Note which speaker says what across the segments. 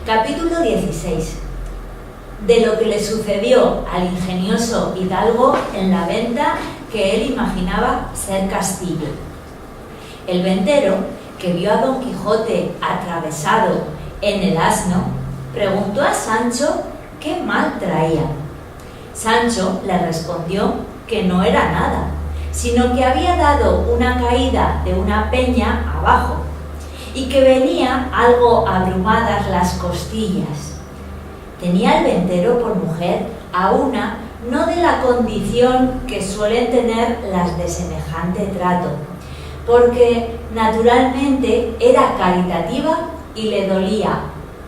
Speaker 1: Capítulo 16. De lo que le sucedió al ingenioso hidalgo en la venta que él imaginaba ser castillo. El ventero, que vio a Don Quijote atravesado en el asno, preguntó a Sancho qué mal traía. Sancho le respondió que no era nada, sino que había dado una caída de una peña abajo y que venía algo abrumadas las costillas. Tenía el ventero por mujer a una no de la condición que suelen tener las de semejante trato, porque naturalmente era caritativa y le dolía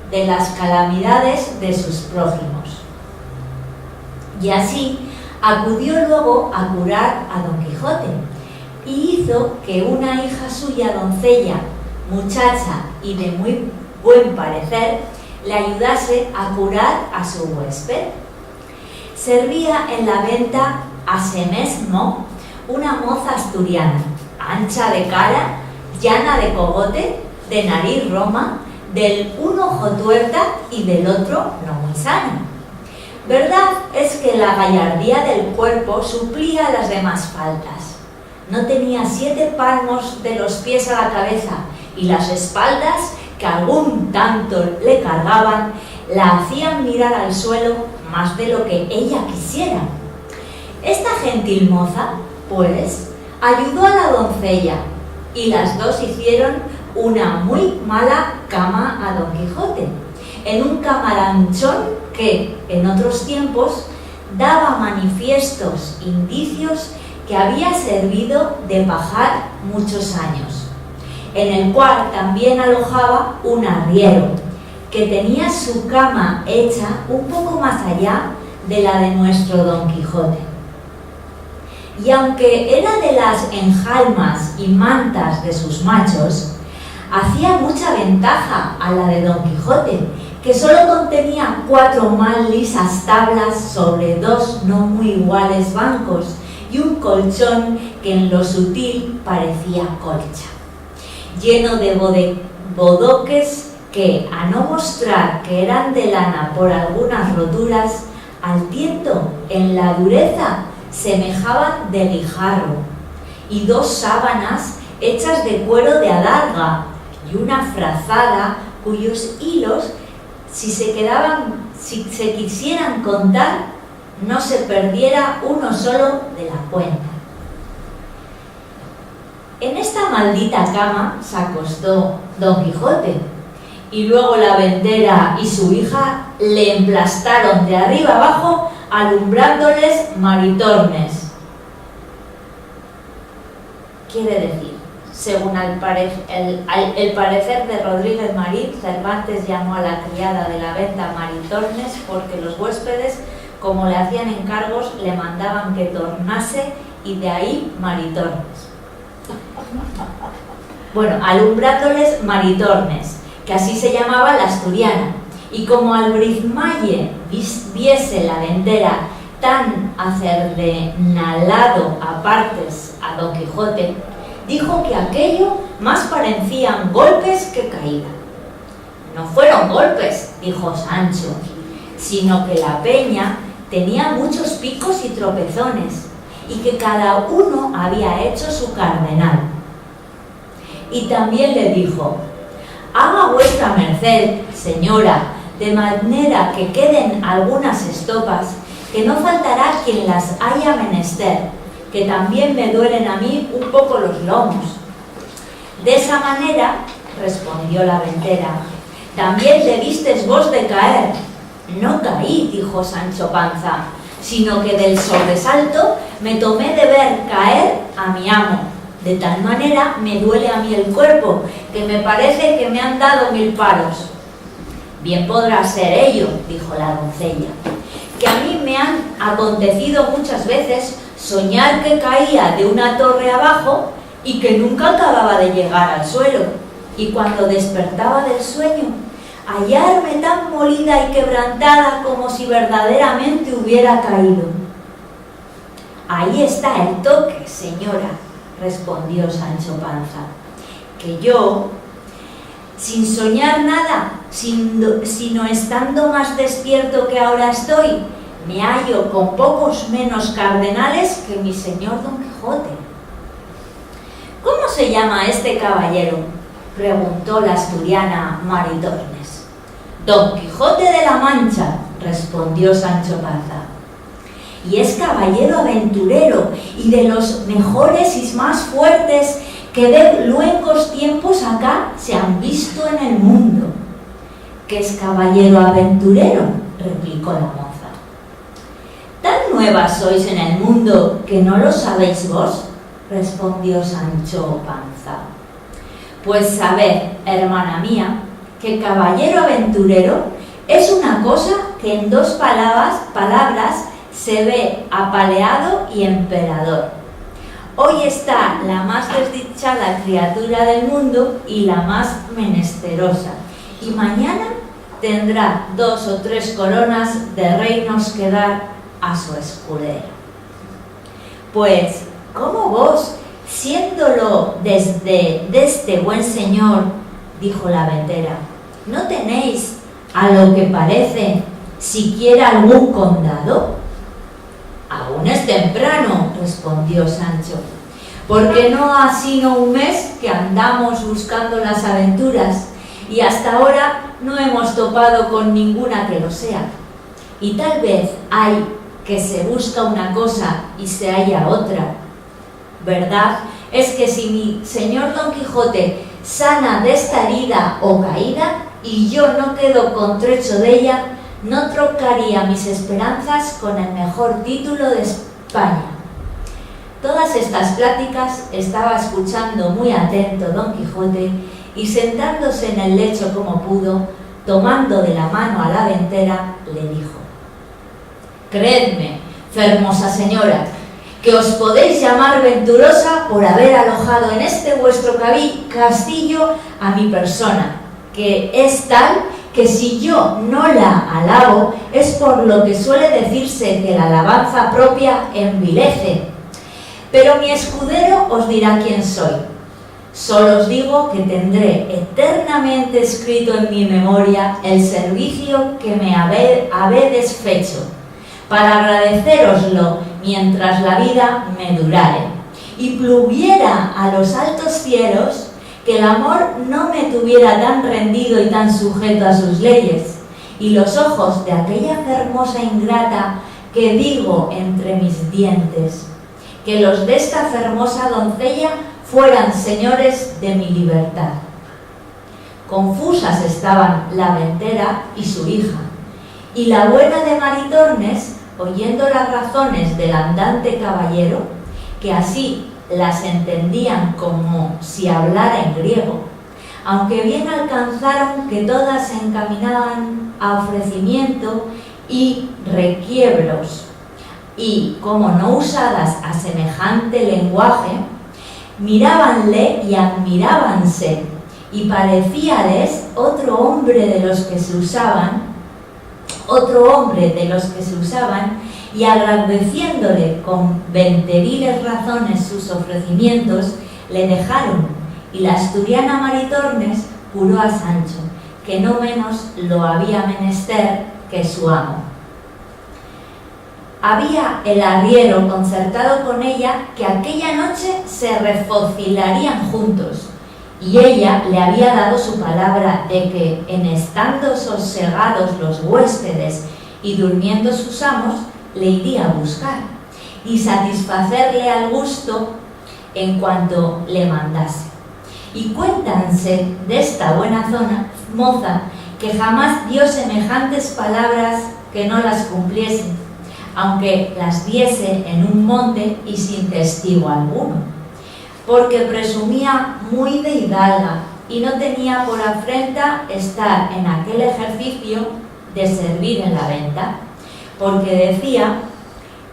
Speaker 1: de las calamidades de sus prójimos. Y así acudió luego a curar a Don Quijote y hizo que una hija suya, doncella, muchacha y de muy buen parecer, le ayudase a curar a su huésped. Servía en la venta asemesmo una moza asturiana, ancha de cara, llana de cogote, de nariz roma, del un ojo tuerta y del otro no muy sana. Verdad es que la gallardía del cuerpo suplía las demás faltas. No tenía 7 palmos de los pies a la cabeza y las espaldas, que algún tanto le cargaban, la hacían mirar al suelo más de lo que ella quisiera. Esta gentil moza, pues, ayudó a la doncella y las dos hicieron una muy mala cama a Don Quijote, en un camaranchón que, en otros tiempos, daba manifiestos indicios que había servido de pajar muchos años, en el cual también alojaba un arriero, que tenía su cama hecha un poco más allá de la de nuestro Don Quijote. Y aunque era de las enjalmas y mantas de sus machos, hacía mucha ventaja a la de Don Quijote, que solo contenía 4 mal lisas tablas sobre 2 no muy iguales bancos y un colchón que en lo sutil parecía colcha, lleno de bodoques que, a no mostrar que eran de lana por algunas roturas, al tiento en la dureza semejaban de guijarro, y 2 sábanas hechas de cuero de adarga y una frazada cuyos hilos, si se quisieran contar, no se perdiera uno solo de la cuenta. En esta maldita cama se acostó Don Quijote, y luego la ventera y su hija le emplastaron de arriba abajo, alumbrándoles maritornes. Quiere decir, según el parecer de Rodríguez Marín, Cervantes llamó a la criada de la venta maritornes porque los huéspedes, como le hacían encargos, le mandaban que tornase, y de ahí maritornes. Bueno, alumbrándoles maritornes, que así se llamaba la asturiana, y como al brizmalle viese la ventera tan acerdenalado a partes a Don Quijote, dijo que aquello más parecían golpes que caída. No fueron golpes, dijo Sancho, sino que la peña tenía muchos picos y tropezones, y que cada uno había hecho su cardenal. Y también le dijo: haga vuestra merced, señora, de manera que queden algunas estopas, que no faltará quien las haya menester, que también me duelen a mí un poco los lomos. De esa manera, respondió la ventera, también debistes vos de caer. No caí, dijo Sancho Panza, sino que del sobresalto me tomé de ver caer a mi amo. De tal manera me duele a mí el cuerpo, que me parece que me han dado 1000 palos. Bien podrá ser ello, dijo la doncella, que a mí me han acontecido muchas veces soñar que caía de una torre abajo y que nunca acababa de llegar al suelo, y cuando despertaba del sueño, hallarme tan molida y quebrantada como si verdaderamente hubiera caído. Ahí está el toque, señora, respondió Sancho Panza, que yo sin soñar nada, sino estando más despierto que ahora estoy, me hallo con pocos menos cardenales que mi señor Don Quijote. ¿Cómo se llama este caballero?, preguntó la asturiana Maritornes. Don Quijote de la Mancha, respondió Sancho Panza. Y es caballero aventurero y de los mejores y más fuertes que de luengos tiempos acá se han visto en el mundo. ¿Qué es caballero aventurero?, replicó la moza. ¿Tan nuevas sois en el mundo que no lo sabéis vos?, respondió Sancho Panza. Pues sabed, hermana mía, que caballero aventurero es una cosa que en dos palabras se ve apaleado y emperador. Hoy está la más desdichada criatura del mundo y la más menesterosa, y mañana tendrá 2 o 3 coronas de reinos que dar a su escudero. Pues, ¿cómo vos, siéndolo desde este buen señor, dijo la ventera, no tenéis, a lo que parece, siquiera algún condado? Aún es temprano, respondió Sancho, porque no ha sino un mes que andamos buscando las aventuras y hasta ahora no hemos topado con ninguna que lo sea. Y tal vez hay que se busca una cosa y se halla otra. Verdad es que si mi señor Don Quijote sana de esta herida o caída y yo no quedo contrecho de ella, no trocaría mis esperanzas con el mejor título de España. Todas estas pláticas estaba escuchando muy atento Don Quijote y sentándose en el lecho como pudo, tomando de la mano a la ventera, le dijo: Creedme, fermosa señora, que os podéis llamar venturosa por haber alojado en este vuestro castillo a mi persona, que es tal que si yo no la alabo es por lo que suele decirse que la alabanza propia envilece. Pero mi escudero os dirá quién soy. Solo os digo que tendré eternamente escrito en mi memoria el servicio que me habedes fecho, para agradeceroslo mientras la vida me durare, y pluviera a los altos cielos que el amor no me tuviera tan rendido y tan sujeto a sus leyes, y los ojos de aquella hermosa ingrata que digo entre mis dientes, que los de esta hermosa doncella fueran señores de mi libertad. Confusas estaban la ventera y su hija, y la buena de Maritornes, oyendo las razones del andante caballero, que así las entendían como si hablara en griego, aunque bien alcanzaron que todas se encaminaban a ofrecimiento y requiebros, y como no usadas a semejante lenguaje, mirábanle y admirábanse, y parecíales otro hombre de los que se usaban, y agradeciéndole con 20.000 razones sus ofrecimientos, le dejaron, y la asturiana Maritornes juró a Sancho que no menos lo había menester que su amo. Había el arriero concertado con ella que aquella noche se refocilarían juntos, y ella le había dado su palabra de que, en estando sosegados los huéspedes y durmiendo sus amos, le iría a buscar y satisfacerle al gusto en cuanto le mandase. Y cuéntanse de esta buena moza que jamás dio semejantes palabras que no las cumpliese, aunque las diese en un monte y sin testigo alguno, porque presumía muy de hidalga y no tenía por afrenta estar en aquel ejercicio de servir en la venta, porque decía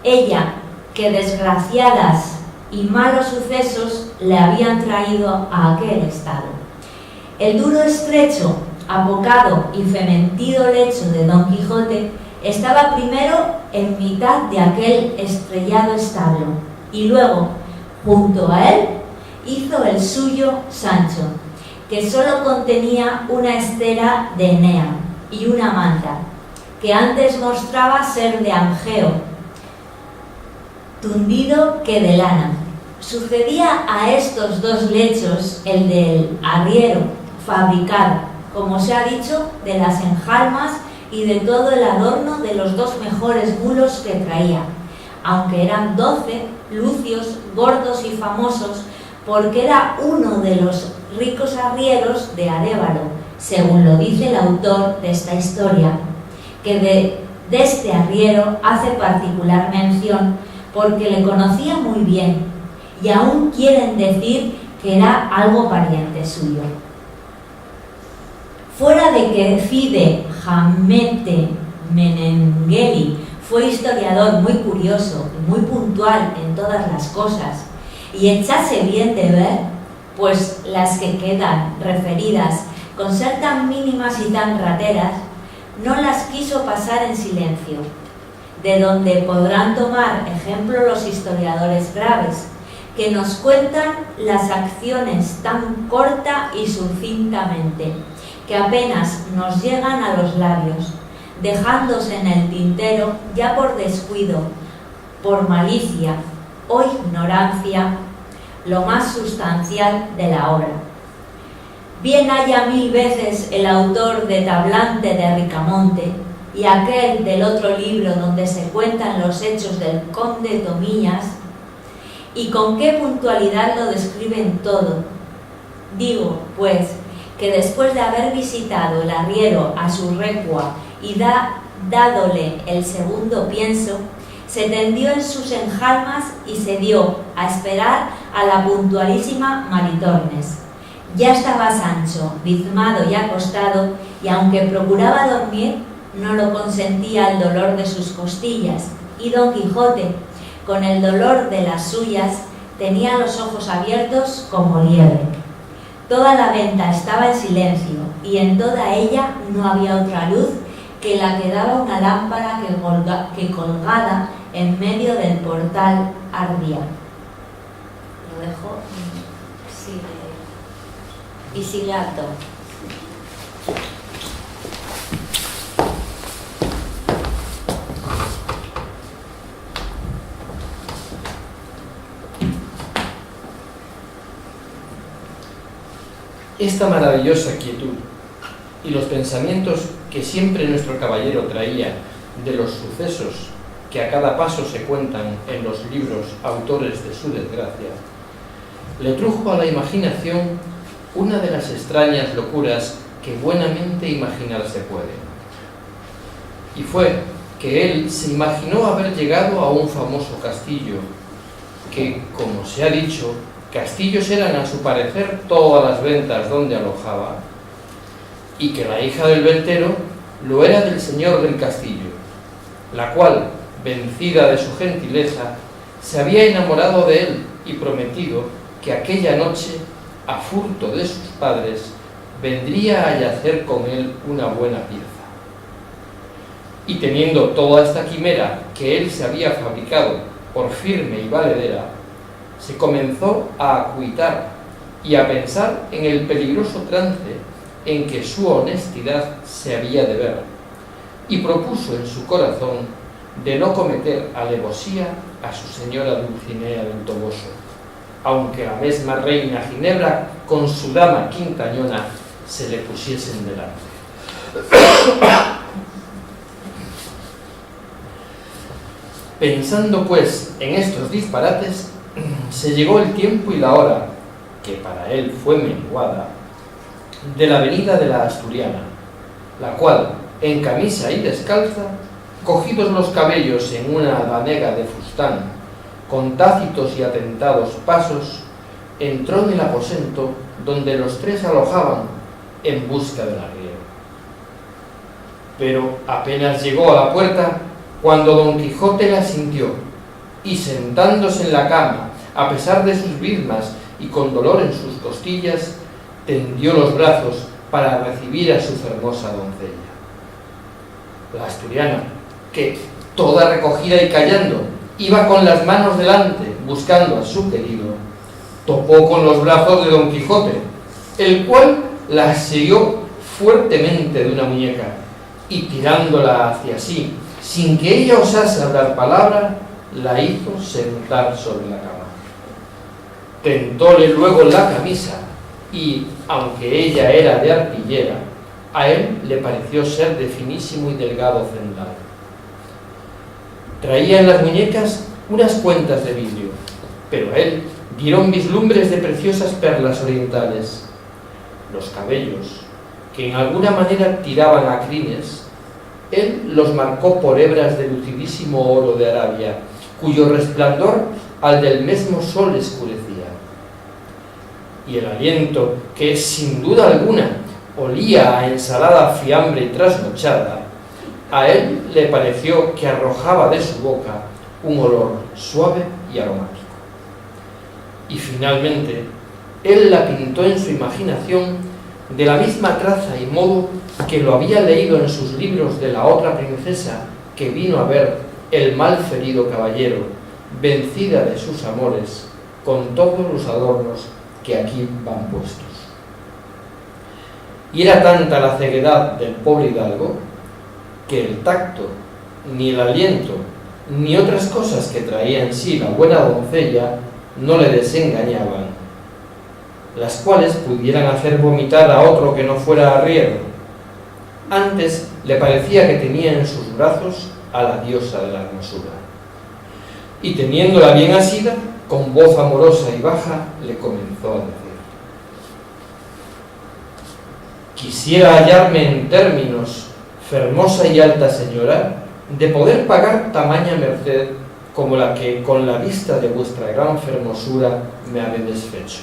Speaker 1: ella que desgraciadas y malos sucesos le habían traído a aquel estado. El duro, estrecho, apocado y fementido lecho de Don Quijote estaba primero en mitad de aquel estrellado establo, y luego, junto a él, hizo el suyo Sancho, que solo contenía una estera de Enea y una manta, que antes mostraba ser de Angeo, tundido que de lana. Sucedía a estos dos lechos el del arriero, fabricado, como se ha dicho, de las enjalmas y de todo el adorno de los dos mejores bulos que traía, aunque eran 12, lucios, gordos y famosos, porque era uno de los ricos arrieros de Arévalo, según lo dice el autor de esta historia, que de este arriero hace particular mención porque le conocía muy bien, y aún quieren decir que era algo pariente suyo. Fuera de que Fide Hamete Menengeli fue historiador muy curioso y muy puntual en todas las cosas, y echase bien de ver, pues las que quedan referidas, con ser tan mínimas y tan rateras, no las quiso pasar en silencio, de donde podrán tomar ejemplo los historiadores graves, que nos cuentan las acciones tan corta y sucintamente, que apenas nos llegan a los labios, dejándose en el tintero ya por descuido, por malicia o ignorancia, lo más sustancial de la obra. Bien haya 1000 veces el autor de Tablante de Ricamonte y aquel del otro libro donde se cuentan los hechos del conde Tomillas, y con qué puntualidad lo describen todo. Digo, pues, que después de haber visitado el arriero a su recua y dádole el segundo pienso, se tendió en sus enjalmas y se dio a esperar a la puntualísima Maritornes. Ya estaba Sancho, bizmado y acostado, y aunque procuraba dormir, no lo consentía el dolor de sus costillas, y Don Quijote, con el dolor de las suyas, tenía los ojos abiertos como liebre. Toda la venta estaba en silencio, y en toda ella no había otra luz que la que daba una lámpara que colgada en medio del portal ardía. Lo dejo y sigue alto.
Speaker 2: Esta maravillosa quietud y los pensamientos que siempre nuestro caballero traía de los sucesos que a cada paso se cuentan en los libros autores de su desgracia, le trujo a la imaginación una de las extrañas locuras que buenamente imaginarse puede. Y fue que él se imaginó haber llegado a un famoso castillo, que, como se ha dicho, castillos eran a su parecer todas las ventas donde alojaba, y que la hija del ventero lo era del señor del castillo, la cual, vencida de su gentileza, se había enamorado de él y prometido que aquella noche, a furto de sus padres, vendría a yacer con él una buena pieza. Y teniendo toda esta quimera que él se había fabricado por firme y valedera, se comenzó a acuitar y a pensar en el peligroso trance en que su honestidad se había de ver, y propuso en su corazón de no cometer alevosía a su señora Dulcinea del Toboso, aunque la misma reina Ginebra con su dama Quintañona se le pusiesen delante. Pensando pues en estos disparates, se llegó el tiempo y la hora, que para él fue menguada, de la venida de la asturiana, la cual, en camisa y descalza, cogidos los cabellos en una albanega de fustán, con tácitos y atentados pasos, entró en el aposento donde los tres alojaban en busca del arriero. Pero apenas llegó a la puerta, cuando Don Quijote la sintió, y sentándose en la cama, a pesar de sus bizmas y con dolor en sus costillas, tendió los brazos para recibir a su hermosa doncella. La asturiana, que, toda recogida y callando, iba con las manos delante buscando a su querido, topó con los brazos de Don Quijote el cual la asedió fuertemente de una muñeca, y tirándola hacia sí, sin que ella osase hablar palabra, la hizo sentar sobre la cama. Tentóle luego la camisa, y, aunque ella era de arpillera, a él le pareció ser de finísimo y delgado cendal. Traía en las muñecas unas cuentas de vidrio, pero a él dieron vislumbres de preciosas perlas orientales. Los cabellos, que en alguna manera tiraban a crines, él los marcó por hebras de lucidísimo oro de Arabia, cuyo resplandor al del mismo sol escurecía. Y el aliento, que sin duda alguna olía a ensalada fiambre y trasnochada, a él le pareció que arrojaba de su boca un olor suave y aromático. Y finalmente, él la pintó en su imaginación de la misma traza y modo que lo había leído en sus libros de la otra princesa que vino a ver el mal ferido caballero, vencida de sus amores, con todos los adornos que aquí van puestos. Y era tanta la ceguedad del pobre hidalgo que el tacto, ni el aliento, ni otras cosas que traía en sí la buena doncella no le desengañaban, las cuales pudieran hacer vomitar a otro que no fuera arriero. Antes le parecía que tenía en sus brazos a la diosa de la hermosura. Y teniéndola bien asida, con voz amorosa y baja, le comenzó a decir: quisiera hallarme en términos, fermosa y alta señora, de poder pagar tamaña merced como la que con la vista de vuestra gran fermosura me habéis desfecho.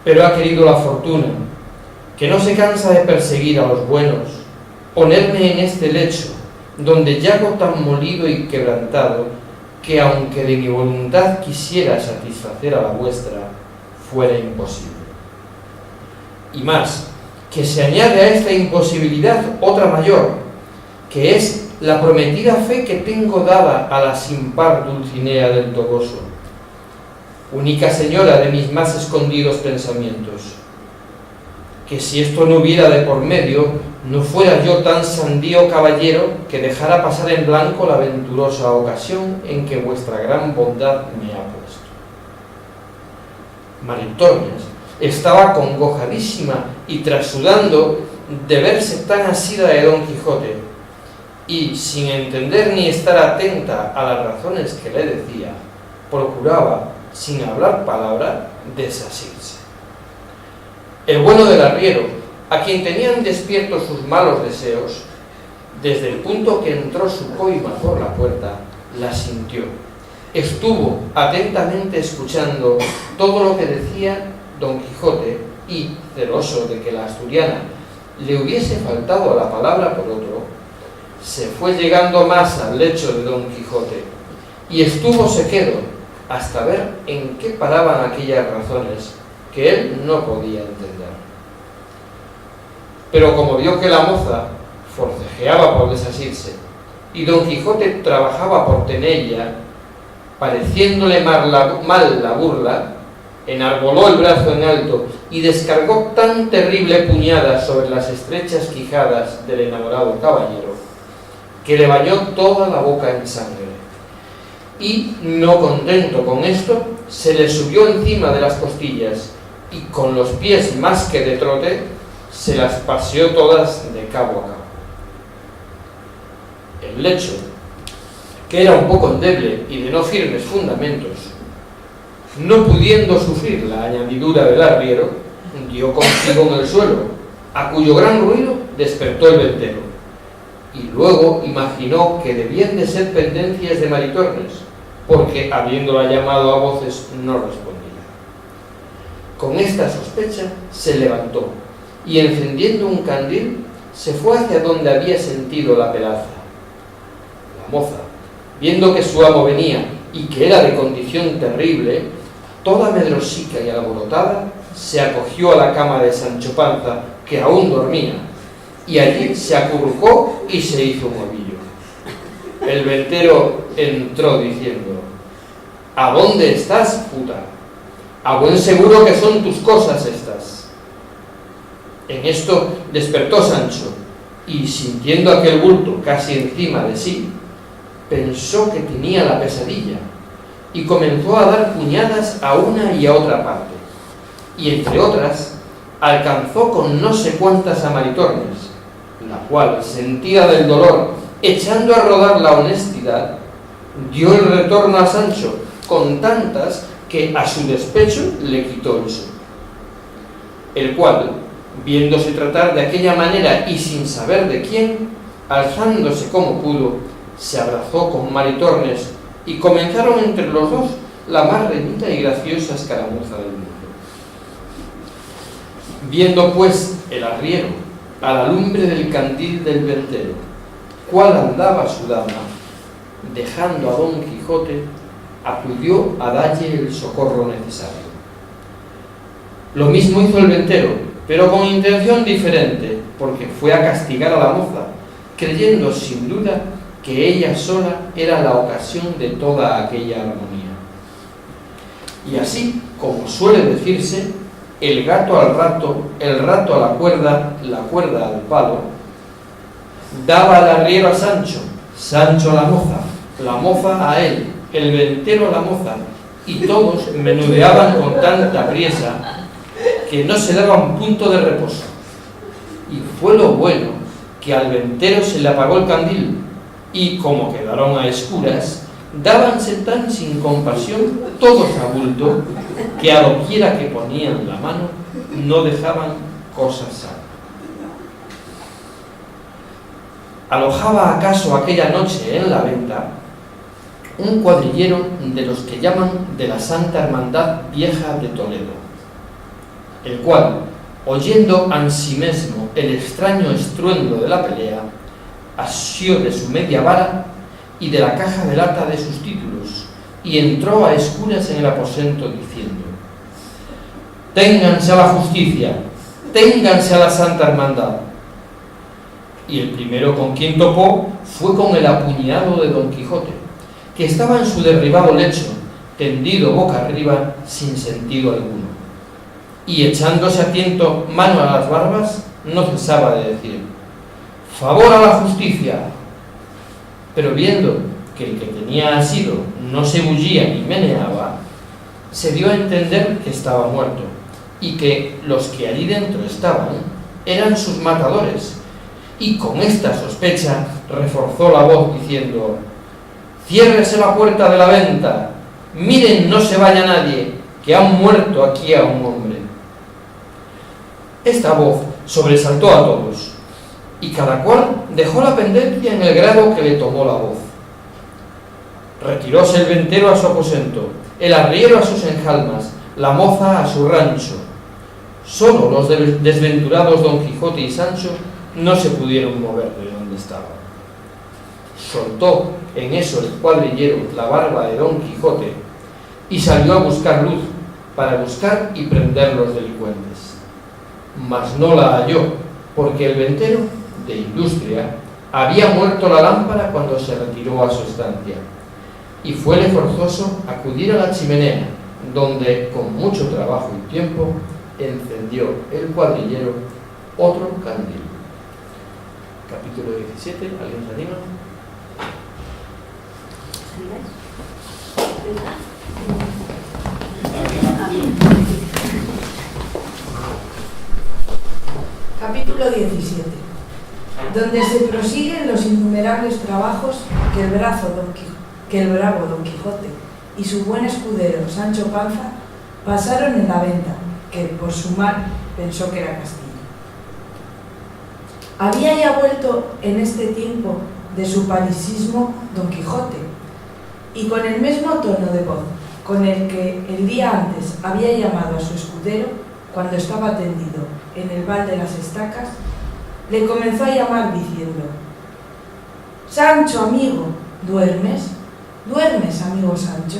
Speaker 2: Pero ha querido la fortuna, que no se cansa de perseguir a los buenos, ponerme en este lecho, donde yago tan molido y quebrantado, que aunque de mi voluntad quisiera satisfacer a la vuestra, fuera imposible. Y más, que se añade a esta imposibilidad otra mayor, que es la prometida fe que tengo dada a la sin par Dulcinea del Toboso, única señora de mis más escondidos pensamientos, que si esto no hubiera de por medio, no fuera yo tan sandío caballero que dejara pasar en blanco la venturosa ocasión en que vuestra gran bondad me ha puesto. Maritornes estaba congojadísima y trasudando de verse tan asida de Don Quijote, y sin entender ni estar atenta a las razones que le decía, procuraba, sin hablar palabra, desasirse. El bueno del arriero, a quien tenían despiertos sus malos deseos, desde el punto que entró su coima por la puerta, la sintió. Estuvo atentamente escuchando todo lo que decía Don Quijote y, celoso de que la asturiana le hubiese faltado a la palabra por otro, se fue llegando más al lecho de Don Quijote y estúvose quedo hasta ver en qué paraban aquellas razones que él no podía entender. Pero como vio que la moza forcejeaba por desasirse y Don Quijote trabajaba por tenella, pareciéndole mal la burla, enarboló el brazo en alto y descargó tan terrible puñada sobre las estrechas quijadas del enamorado caballero, que le bañó toda la boca en sangre. Y, no contento con esto, se le subió encima de las costillas y con los pies más que de trote, se las paseó todas de cabo a cabo. El lecho, que era un poco endeble y de no firmes fundamentos, no pudiendo sufrir la añadidura del arriero, dio consigo en el suelo, a cuyo gran ruido despertó el ventero, y luego imaginó que debían de ser pendencias de Maritornes, porque habiéndola llamado a voces no respondía. Con esta sospecha se levantó y, encendiendo un candil, se fue hacia donde había sentido la pelaza. La moza, viendo que su amo venía y que era de condición terrible, toda medrosica y alborotada, se acogió a la cama de Sancho Panza, que aún dormía, y allí se acurrucó y se hizo un ovillo. El ventero entró diciendo: ¿A dónde estás, puta? A buen seguro que son tus cosas estas. En esto despertó Sancho y, sintiendo aquel bulto casi encima de sí, pensó que tenía la pesadilla y comenzó a dar puñadas a una y a otra parte, y entre otras alcanzó con no sé cuántas a Maritornes, la cual, sentida del dolor, echando a rodar la honestidad, dio el retorno a Sancho con tantas que a su despecho le quitó el sueño. El cual, viéndose tratar de aquella manera y sin saber de quién, alzándose como pudo, se abrazó con Maritornes y comenzaron entre los dos la más reñida y graciosa escaramuza del mundo. Viendo pues el arriero a la lumbre del candil del ventero, cuál andaba su dama, dejando a Don Quijote, acudió a dalle el socorro necesario. Lo mismo hizo el ventero, pero con intención diferente, porque fue a castigar a la moza, creyendo sin duda que ella sola era la ocasión de toda aquella armonía. Y así, como suele decirse, el gato al rato, el rato a la cuerda al palo, daba al arriero a Sancho, Sancho a la moza a él, el ventero a la moza, y todos menudeaban con tanta priesa que no se daba un punto de reposo. Y fue lo bueno que al ventero se le apagó el candil, y como quedaron a escuras, dábanse tan sin compasión todos a bulto, que a doquiera que ponían la mano no dejaban cosa sana. Alojaba acaso aquella noche en la venta un cuadrillero de los que llaman de la Santa Hermandad Vieja de Toledo, el cual, oyendo ansimesmo el extraño estruendo de la pelea, asió de su media vara y de la caja de lata de sus títulos, y entró a escuras en el aposento diciendo: «Ténganse a la justicia, ténganse a la Santa Hermandad». Y el primero con quien topó fue con el apuñado de Don Quijote, que estaba en su derribado lecho, tendido boca arriba, sin sentido alguno, y echándose a tiento mano a las barbas, no cesaba de decir: «¡Favor a la justicia!». Pero viendo que el que tenía asido no se bullía ni meneaba, se dio a entender que estaba muerto, y que los que allí dentro estaban eran sus matadores, y con esta sospecha reforzó la voz diciendo: «Ciérrese la puerta de la venta, miren no se vaya nadie, que han muerto aquí a un hombre». Esta voz sobresaltó a todos, y cada cual dejó la pendencia en el grado que le tomó la voz. Retiróse el ventero a su aposento, el arriero a sus enjalmas, la moza a su rancho. Solo los desventurados Don Quijote y Sancho no se pudieron mover de donde estaban. Soltó en eso el cuadrillero la barba de Don Quijote y salió a buscar luz para buscar y prender los delincuentes. Mas no la halló, porque el ventero, de industria, había muerto la lámpara cuando se retiró a su estancia, y fuele forzoso acudir a la chimenea, donde con mucho trabajo y tiempo encendió el cuadrillero otro candil. Capítulo 17, ¿alguien se anima?
Speaker 3: Capítulo 17, donde se prosiguen los innumerables trabajos que el bravo Don Quijote y su buen escudero Sancho Panza pasaron en la venta, que por su mal pensó que era Castilla. Había ya vuelto en este tiempo de su parisismo Don Quijote, y con el mismo tono de voz con el que el día antes había llamado a su escudero cuando estaba tendido en el val de las estacas, le comenzó a llamar diciendo: «Sancho, amigo, ¿duermes? ¿Duermes, amigo Sancho?».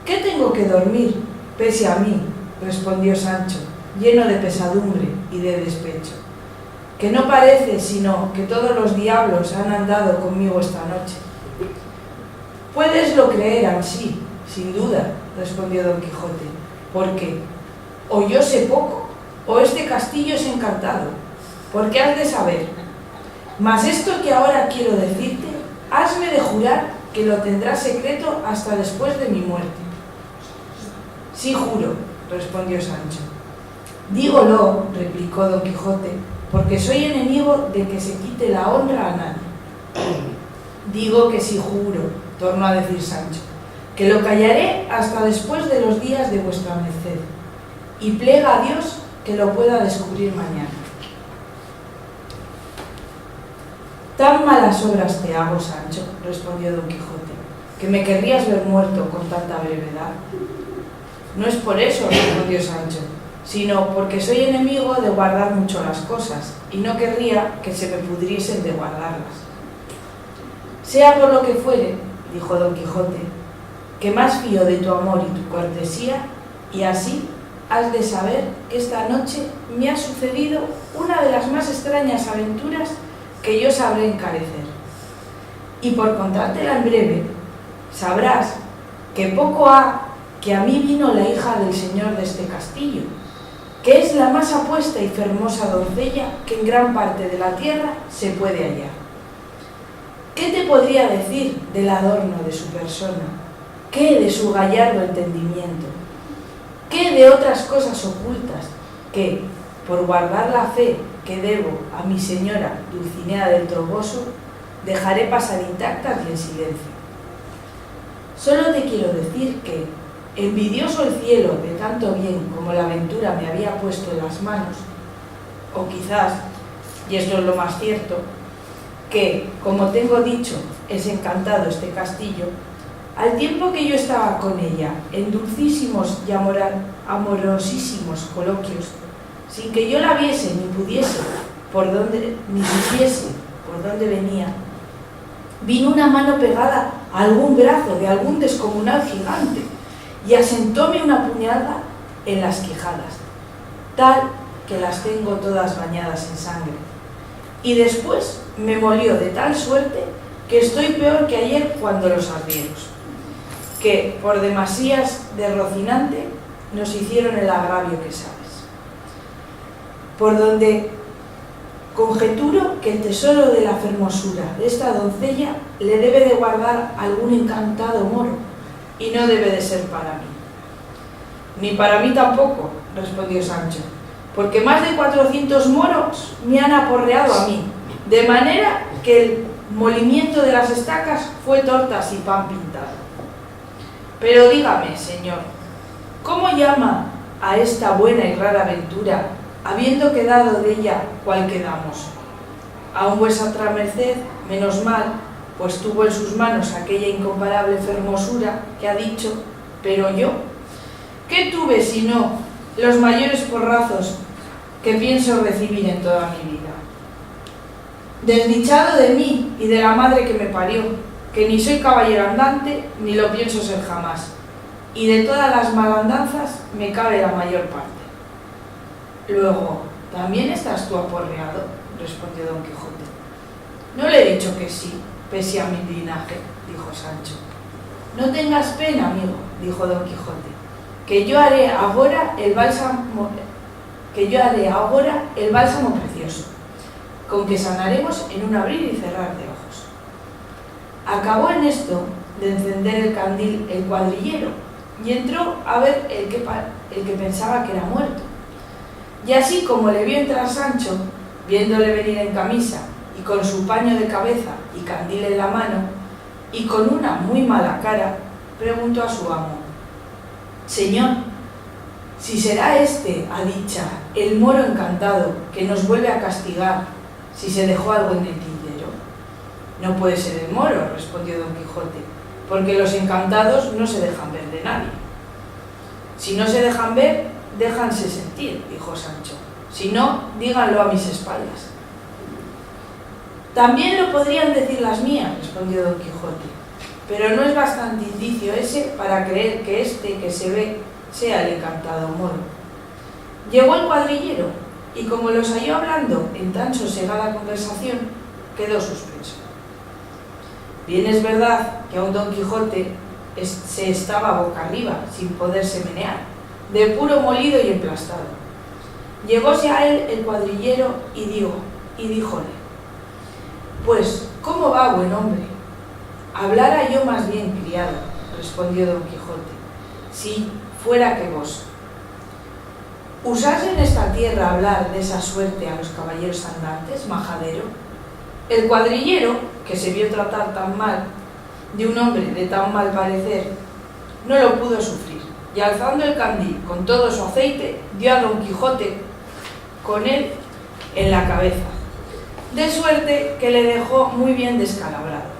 Speaker 3: «¿Qué tengo que dormir, pese a mí?», respondió Sancho, lleno de pesadumbre y de despecho, «que no parece sino que todos los diablos han andado conmigo esta noche». «Puedeslo creer ansí, sin duda», respondió Don Quijote, «porque o yo sé poco o este castillo es encantado, porque has de saber. Mas esto que ahora quiero decirte, hasme de jurar que lo tendrás secreto hasta después de mi muerte. Sí, juro, respondió Sancho. Dígolo, replicó Don Quijote, porque soy enemigo de que se quite la honra a nadie. Digo que sí, juro, tornó a decir Sancho, que lo callaré hasta después de los días de vuestra merced, y plega a Dios que lo pueda descubrir mañana. Tan malas obras te hago, Sancho, respondió Don Quijote, que me querrías ver muerto con tanta brevedad. No es por eso, respondió Sancho, sino porque soy enemigo de guardar mucho las cosas, y no querría que se me pudriesen de guardarlas. Sea por lo que fuere, dijo Don Quijote, que más fío de tu amor y tu cortesía, y así has de saber que esta noche me ha sucedido una de las más extrañas aventuras que yo sabré encarecer. Y por contártela en breve, sabrás que poco ha que a mí vino la hija del señor de este castillo, que es la más apuesta y fermosa doncella que en gran parte de la tierra se puede hallar. ¿Qué te podría decir del adorno de su persona? ¿Qué de su gallardo entendimiento? ¿Qué de otras cosas ocultas que, por guardar la fe que debo a mi señora Dulcinea del Toboso, dejaré pasar intactas y en silencio? Solo te quiero decir que, envidioso el cielo de tanto bien como la aventura me había puesto en las manos, o quizás, y esto es lo más cierto, que, como tengo dicho, es encantado este castillo, al tiempo que yo estaba con ella en dulcísimos y amorosísimos coloquios, sin que yo la viese ni pudiese ni supiese por dónde venía, vino una mano pegada a algún brazo de algún descomunal gigante y asentóme una puñalada en las quijadas, tal que las tengo todas bañadas en sangre. Y después me molió de tal suerte que estoy peor que ayer cuando los arrieros, que por demasías de Rocinante nos hicieron el agravio que sabes. Por donde conjeturo que el tesoro de la fermosura de esta doncella le debe de guardar algún encantado moro, y no debe de ser para mí. Ni para mí tampoco, respondió Sancho, porque más de 400 moros me han aporreado a mí, de manera que el molimiento de las estacas fue tortas y pan pintado. Pero dígame, señor, ¿cómo llama a esta buena y rara aventura, habiendo quedado de ella cual quedamos? Aun vuestra merced, menos mal, pues tuvo en sus manos aquella incomparable fermosura que ha dicho, pero yo, ¿qué tuve sino los mayores porrazos que pienso recibir en toda mi vida? Desdichado de mí y de la madre que me parió, que ni soy caballero andante, ni lo pienso ser jamás, y de todas las malandanzas me cabe la mayor parte. Luego, ¿también estás tú aporreado?, respondió Don Quijote. No le he dicho que sí, pese a mi linaje, dijo Sancho. No tengas pena, amigo, dijo Don Quijote, que yo haré ahora el bálsamo precioso, con que sanaremos en un abrir y cerrar de ojos. Acabó en esto de encender el candil el cuadrillero y entró a ver el que pensaba que era muerto. Y así como le vio entrar Sancho, viéndole venir en camisa y con su paño de cabeza y candil en la mano, y con una muy mala cara, preguntó a su amo: Señor, si será este, a dicha, el moro encantado que nos vuelve a castigar si se dejó algo en el tintero. No puede ser el moro, respondió Don Quijote, porque los encantados no se dejan ver de nadie. Si no se dejan ver, déjanse sentir, dijo Sancho. Si no, díganlo a mis espaldas. También lo podrían decir las mías, respondió Don Quijote, pero no es bastante indicio ese para creer que este que se ve sea el encantado moro. Llegó el cuadrillero, y como los halló hablando en tan sosegada conversación, quedó suspenso. Bien es verdad que aun Don Quijote se estaba boca arriba, sin poderse menear, de puro molido y emplastado. Llegóse a él el cuadrillero y díjole: «Pues, ¿cómo va, buen hombre?». «Hablara yo más bien, criado», respondió Don Quijote, «si fuera que vos. ¿Usás en esta tierra hablar de esa suerte a los caballeros andantes, majadero?». El cuadrillero, que se vio tratar tan mal de un hombre de tan mal parecer, no lo pudo sufrir, y alzando el candil con todo su aceite, dio a Don Quijote con él en la cabeza, de suerte que le dejó muy bien descalabrado.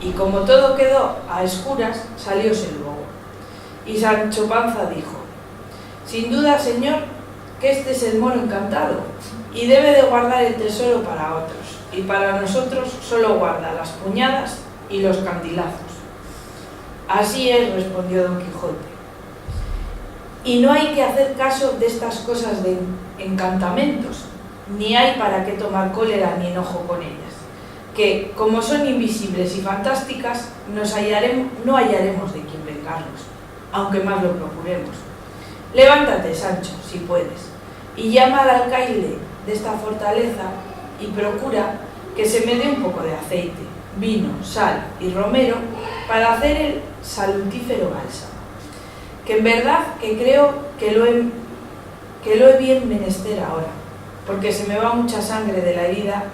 Speaker 3: Y como todo quedó a escuras, salióse luego. Y Sancho Panza dijo: «Sin duda, señor, que este es el moro encantado, y debe de guardar el tesoro para otros, y para nosotros solo guarda las puñadas y los candilazos». «Así es», respondió Don Quijote, «y no hay que hacer caso de estas cosas de encantamentos, ni hay para qué tomar cólera ni enojo con ellas, que, como son invisibles y fantásticas, no hallaremos de quién vengarnos, aunque más lo procuremos. Levántate, Sancho, si puedes, y llama al alcaide de esta fortaleza y procura que se me dé un poco de aceite, vino, sal y romero para hacer el salutífero bálsamo, que en verdad que creo que lo he bien menester ahora, porque se me va mucha sangre de la herida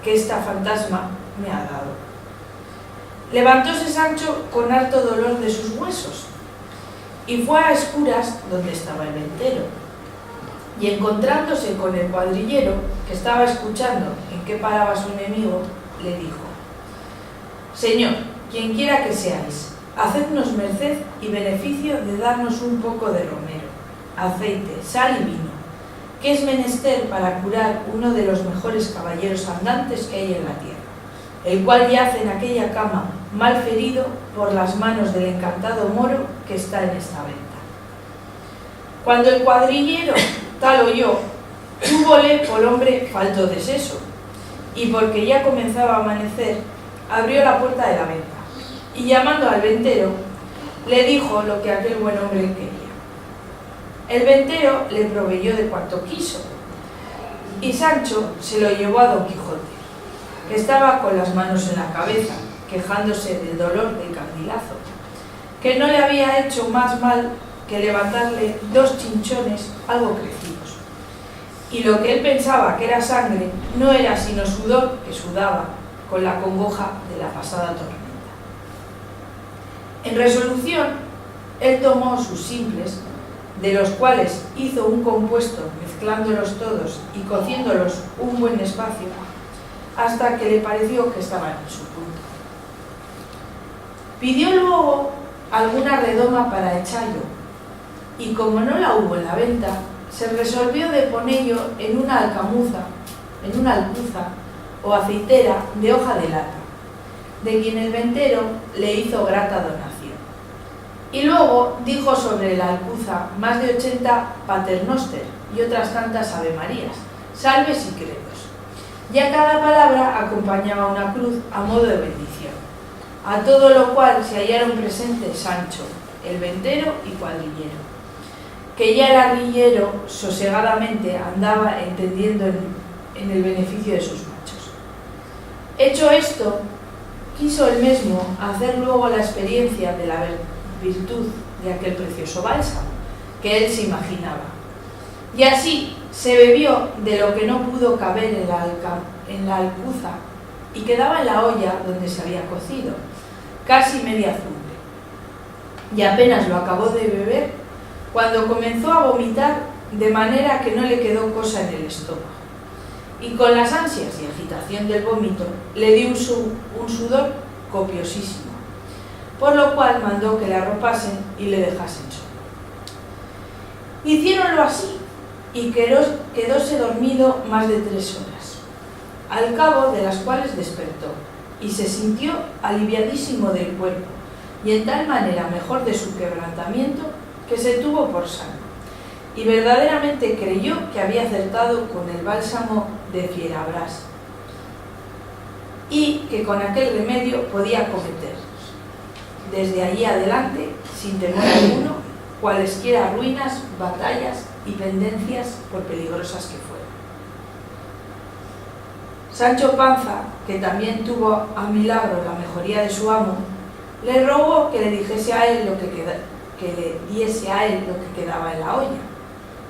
Speaker 3: que esta fantasma me ha dado». Levantóse Sancho con harto dolor de sus huesos y fue a escuras donde estaba el ventero, y encontrándose con el cuadrillero, que estaba escuchando en qué paraba su enemigo, le dijo: «Señor, quien quiera que seáis, hacednos merced y beneficio de darnos un poco de romero, aceite, sal y vino, que es menester para curar uno de los mejores caballeros andantes que hay en la tierra, el cual yace en aquella cama mal ferido por las manos del encantado moro que está en esta venta». Cuando el cuadrillero tal oyó, túvole por hombre falto de seso, y porque ya comenzaba a amanecer, abrió la puerta de la venta, y llamando al ventero, le dijo lo que aquel buen hombre quería. El ventero le proveyó de cuanto quiso, y Sancho se lo llevó a Don Quijote, que estaba con las manos en la cabeza, quejándose del dolor del candilazo, que no le había hecho más mal que levantarle 2 chinchones algo crecidos, y lo que él pensaba que era sangre no era sino sudor que sudaba con la congoja de la pasada tormenta. En resolución, él tomó sus simples, de los cuales hizo un compuesto mezclándolos todos y cociéndolos un buen espacio, hasta que le pareció que estaban en su punto. Pidió luego alguna redoma para echallo, y como no la hubo en la venta, se resolvió de ponello en una alcuza o aceitera de hoja de lata, de quien el ventero le hizo grata donación. Y luego dijo sobre la alcuza más de 80 paternoster y otras tantas avemarías, salves y credos, y a cada palabra acompañaba una cruz a modo de bendición, a todo lo cual se hallaron presentes Sancho, el ventero y cuadrillero, que ya el arrillero sosegadamente andaba entendiendo en el beneficio de sus machos. Hecho esto, quiso él mismo hacer luego la experiencia de la virtud de aquel precioso bálsamo que él se imaginaba, y así se bebió de lo que no pudo caber en la alcuza y quedaba en la olla donde se había cocido, casi media azumbre, y apenas lo acabó de beber cuando comenzó a vomitar, de manera que no le quedó cosa en el estómago, y con las ansias y agitación del vómito le dio un sudor copiosísimo, por lo cual mandó que le arropasen y le dejasen solo. Hicieronlo así, y quedóse dormido más de 3 horas, al cabo de las cuales despertó, y se sintió aliviadísimo del cuerpo, y en tal manera mejor de su quebrantamiento, que se tuvo por sano, y verdaderamente creyó que había acertado con el bálsamo de Fierabrás, y que con aquel remedio podía cometer, desde allí adelante, sin temor alguno, cualesquiera ruinas, batallas y pendencias por peligrosas que fueran. Sancho Panza, que también tuvo a milagro la mejoría de su amo, le rogó que le dijese a él que le diese a él lo que quedaba en la olla,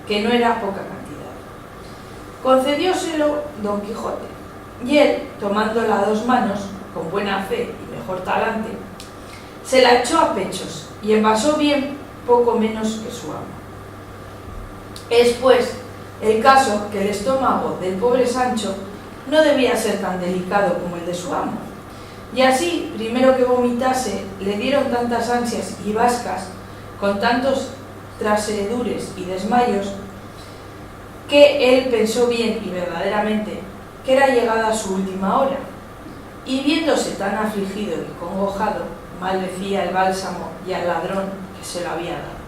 Speaker 3: que no era poca cantidad. Concedióselo Don Quijote, y él, tomándola a 2 manos, con buena fe y mejor talante, se la echó a pechos y envasó bien poco menos que su amo. Es pues el caso que el estómago del pobre Sancho no debía ser tan delicado como el de su amo, y así, primero que vomitase, le dieron tantas ansias y bascas, con tantos trasedures y desmayos, que él pensó bien y verdaderamente que era llegada su última hora, y viéndose tan afligido y congojado, maldecía el bálsamo y al ladrón que se lo había dado.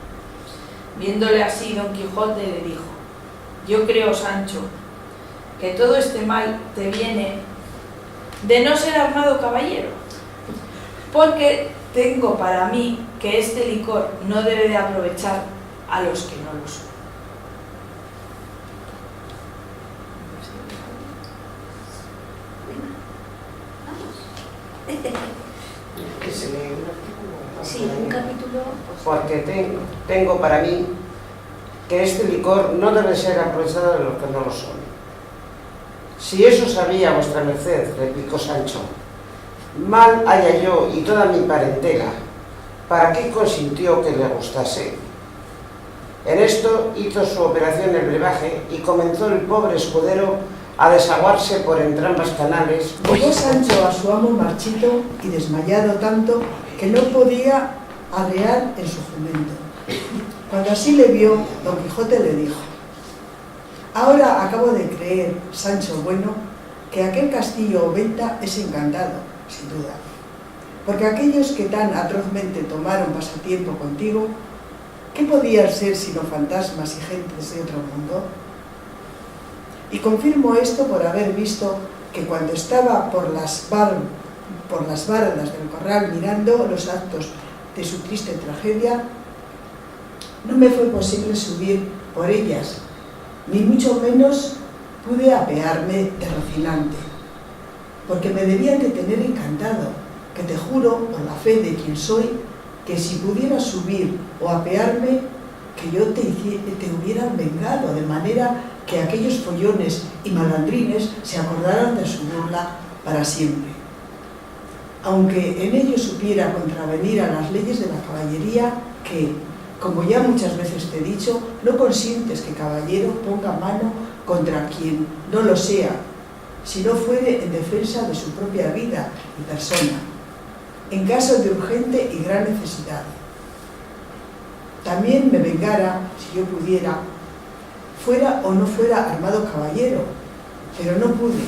Speaker 3: Viéndole así, Don Quijote le dijo: yo creo, Sancho, que todo este mal te viene de no ser armado caballero, porque tengo para mí que este licor no debe de aprovechar a los que no lo son.
Speaker 4: Que se lee un artículo.
Speaker 1: Sí, un capítulo.
Speaker 4: Porque tengo para mí que este licor no debe ser aprovechado de los que no lo son. Si eso sabía vuestra merced, replicó Sancho, mal haya yo y toda mi parentela, ¿para qué consintió que le gustase? En esto hizo su operación el brebaje y comenzó el pobre escudero a desaguarse por entrambas canales.
Speaker 5: Llegó Sancho a su amo marchito y desmayado tanto que no podía arrear en su jumento. Cuando así le vio, Don Quijote le dijo: ahora acabo de creer, Sancho bueno, que aquel castillo o venta es encantado, sin duda, porque aquellos que tan atrozmente tomaron pasatiempo contigo, ¿qué podían ser sino fantasmas y gentes de otro mundo? Y confirmo esto por haber visto que cuando estaba por las bardas del corral mirando los actos de su triste tragedia, no me fue posible subir por ellas, ni mucho menos pude apearme de Rocinante, porque me debían de tener encantado, que te juro, por la fe de quien soy, que si pudiera subir o apearme, que yo te hubieran vengado, de manera que aquellos follones y malandrines se acordaran de su burla para siempre. Aunque en ello supiera contravenir a las leyes de la caballería, que, como ya muchas veces te he dicho, no consientes que caballero ponga mano contra quien no lo sea, si no fuere en defensa de su propia vida y persona, en caso de urgente y gran necesidad. También me vengara, si yo pudiera, fuera o no fuera armado caballero, pero no pude,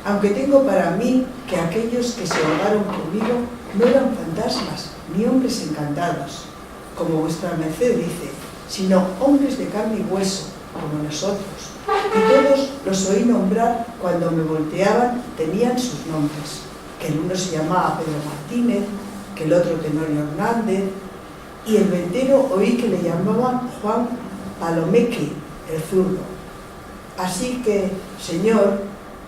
Speaker 5: aunque tengo para mí que aquellos que se ahogaron conmigo no eran fantasmas ni hombres encantados, como vuestra merced dice, sino hombres de carne y hueso, como nosotros, y todos los oí nombrar cuando me volteaban, tenían sus nombres, que el uno se llamaba Pedro Martínez, que el otro Tenorio Hernández, y el ventero oí que le llamaban Juan Palomeque, el zurdo. Así que, señor,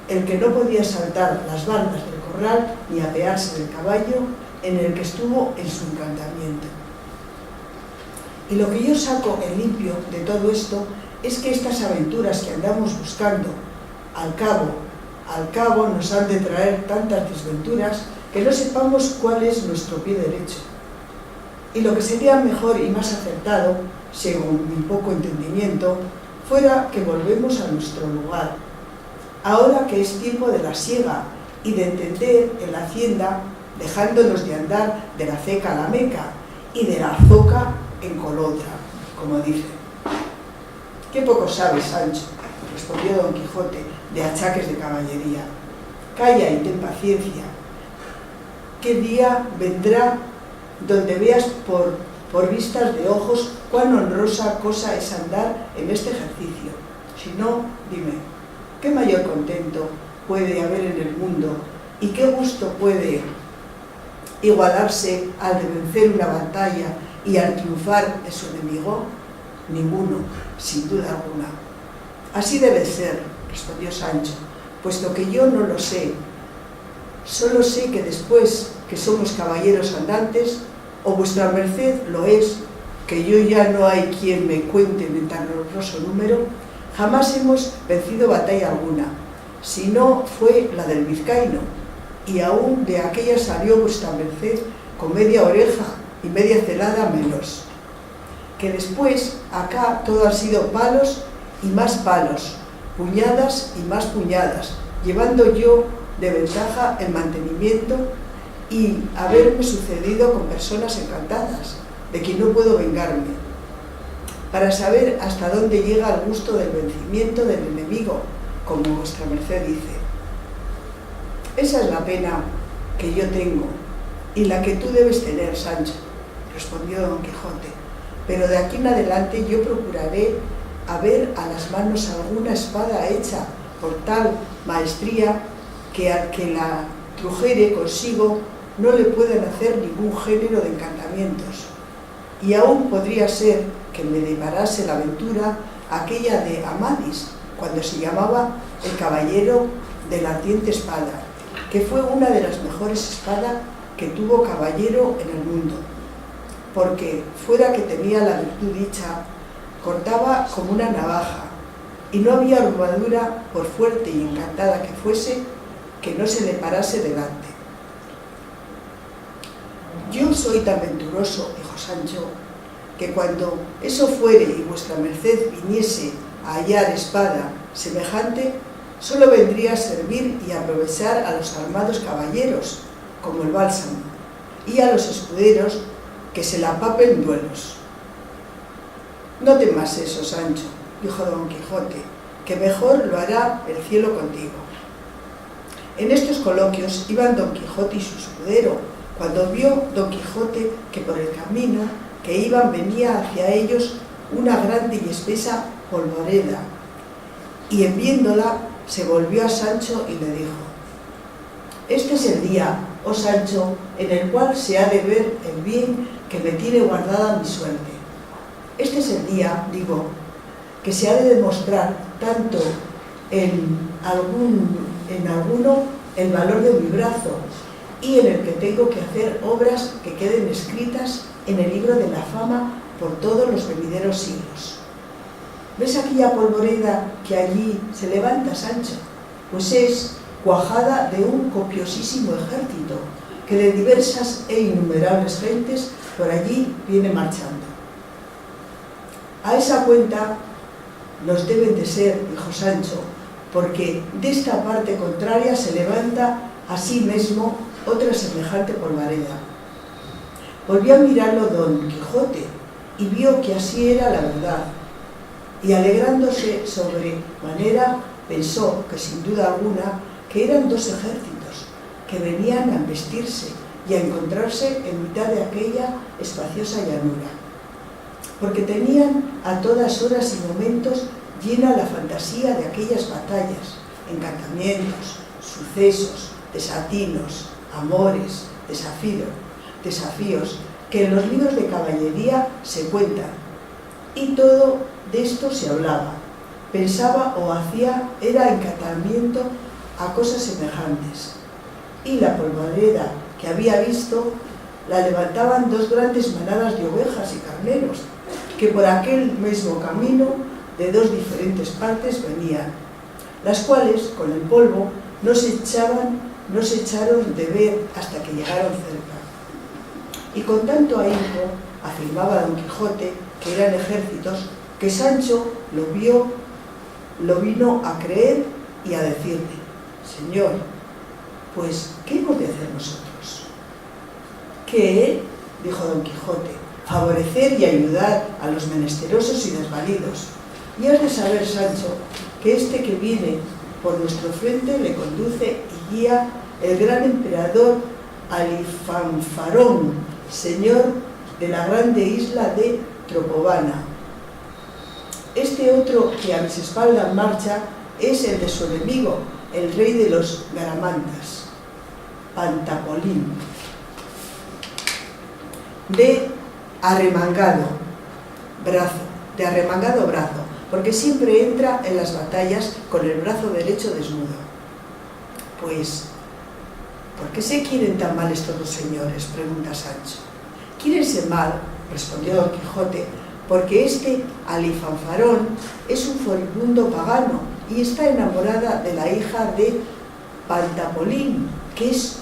Speaker 5: el que no podía saltar las bardas del corral ni apearse del caballo en el que estuvo en su encantamiento. Y lo que yo saco en limpio de todo esto es que estas aventuras que andamos buscando, al cabo nos han de traer tantas desventuras que no sepamos cuál es nuestro pie derecho. Y lo que sería mejor y más acertado, según mi poco entendimiento, fuera que volvemos a nuestro lugar, ahora que es tiempo de la siega y de entender en la hacienda, dejándonos de andar de la ceca a la meca y de la zoca en colotra, como dicen. «Qué poco sabes, Sancho», respondió Don Quijote, «de achaques de caballería. Calla y ten paciencia. ¿Qué día vendrá donde veas por vistas de ojos cuán honrosa cosa es andar en este ejercicio? Si no, dime, ¿qué mayor contento puede haber en el mundo y qué gusto puede igualarse al de vencer una batalla y al triunfar de su enemigo? Ninguno, sin duda alguna. Así debe ser, respondió Sancho, puesto que yo no lo sé. Solo sé que después que somos caballeros andantes, o vuestra merced lo es, que yo ya no hay quien me cuente en tan honroso número, jamás hemos vencido batalla alguna, si no fue la del vizcaíno, y aún de aquella salió vuestra merced con media oreja y media celada menos. Que después acá todo han sido palos y más palos, puñadas y más puñadas, llevando yo de ventaja el mantenimiento y haberme sucedido con personas encantadas, de quien no puedo vengarme, para saber hasta dónde llega el gusto del vencimiento del enemigo, como vuestra merced dice. Esa es la pena que yo tengo y la que tú debes tener, Sancho, respondió Don Quijote, pero de aquí en adelante yo procuraré haber a las manos alguna espada hecha por tal maestría que al que la trujere consigo no le pueden hacer ningún género de encantamientos. Y aún podría ser que me deparase la aventura aquella de Amadis, cuando se llamaba el caballero de la ardiente espada, que fue una de las mejores espadas que tuvo caballero en el mundo, porque fuera que tenía la virtud dicha, cortaba como una navaja, y no había armadura, por fuerte y encantada que fuese, que no se le parase delante. Yo soy tan venturoso, dijo Sancho, que cuando eso fuere y vuestra merced viniese a hallar espada semejante, solo vendría a servir y aprovechar a los armados caballeros, como el bálsamo, y a los escuderos que se la papen duelos. No temas eso, Sancho, dijo Don Quijote, que mejor lo hará el cielo contigo. En estos coloquios iban Don Quijote y su escudero, cuando vio Don Quijote que por el camino que iban venía hacia ellos una grande y espesa polvareda, y en viéndola se volvió a Sancho y le dijo: este es el día, oh Sancho, en el cual se ha de ver el bien que me tiene guardada mi suerte. Este es el día, digo, que se ha de demostrar tanto en alguno el valor de mi brazo, y en el que tengo que hacer obras que queden escritas en el libro de la fama por todos los venideros siglos. ¿Ves aquella polvoreda que allí se levanta, Sancho? Pues es cuajada de un copiosísimo ejército que de diversas e innumerables gentes por allí viene marchando. A esa cuenta nos deben de ser, dijo Sancho, porque de esta parte contraria se levanta a sí mismo otra semejante polvareda. Volvió a mirarlo Don Quijote y vio que así era la verdad, y alegrándose sobremanera pensó que sin duda alguna que eran dos ejércitos que venían a embestirse y a encontrarse en mitad de aquella espaciosa llanura, porque tenían a todas horas y momentos llena la fantasía de aquellas batallas, encantamientos, sucesos, desatinos, amores, desafíos que en los libros de caballería se cuentan, y todo de esto se hablaba, pensaba o hacía era encantamiento a cosas semejantes, y la polvareda que había visto la levantaban dos grandes manadas de ovejas y carneros, que por aquel mismo camino de dos diferentes partes venían, las cuales con el polvo no se echaron de ver hasta que llegaron cerca. Y con tanto ahínco afirmaba Don Quijote que eran ejércitos, que Sancho lo vino a creer y a decirle: Señor, pues, ¿qué hemos de hacer nosotros? ¿Qué? Dijo Don Quijote: favorecer y ayudar a los menesterosos y desvalidos. Y has de saber, Sancho, que este que viene por nuestro frente le conduce y guía el gran emperador Alifanfarón, señor de la grande isla de Tropovana. Este otro que a mis espaldas marcha es el de su enemigo, el rey de los Garamantas, Pantapolín, de arremangado brazo, de arremangado brazo, porque siempre entra en las batallas con el brazo derecho desnudo. Pues, ¿por qué se quieren tan mal estos dos señores?, pregunta Sancho. Quírense mal, respondió Don Quijote, porque este Alifanfarón es un furibundo pagano y está enamorada de la hija de Pantapolín, que es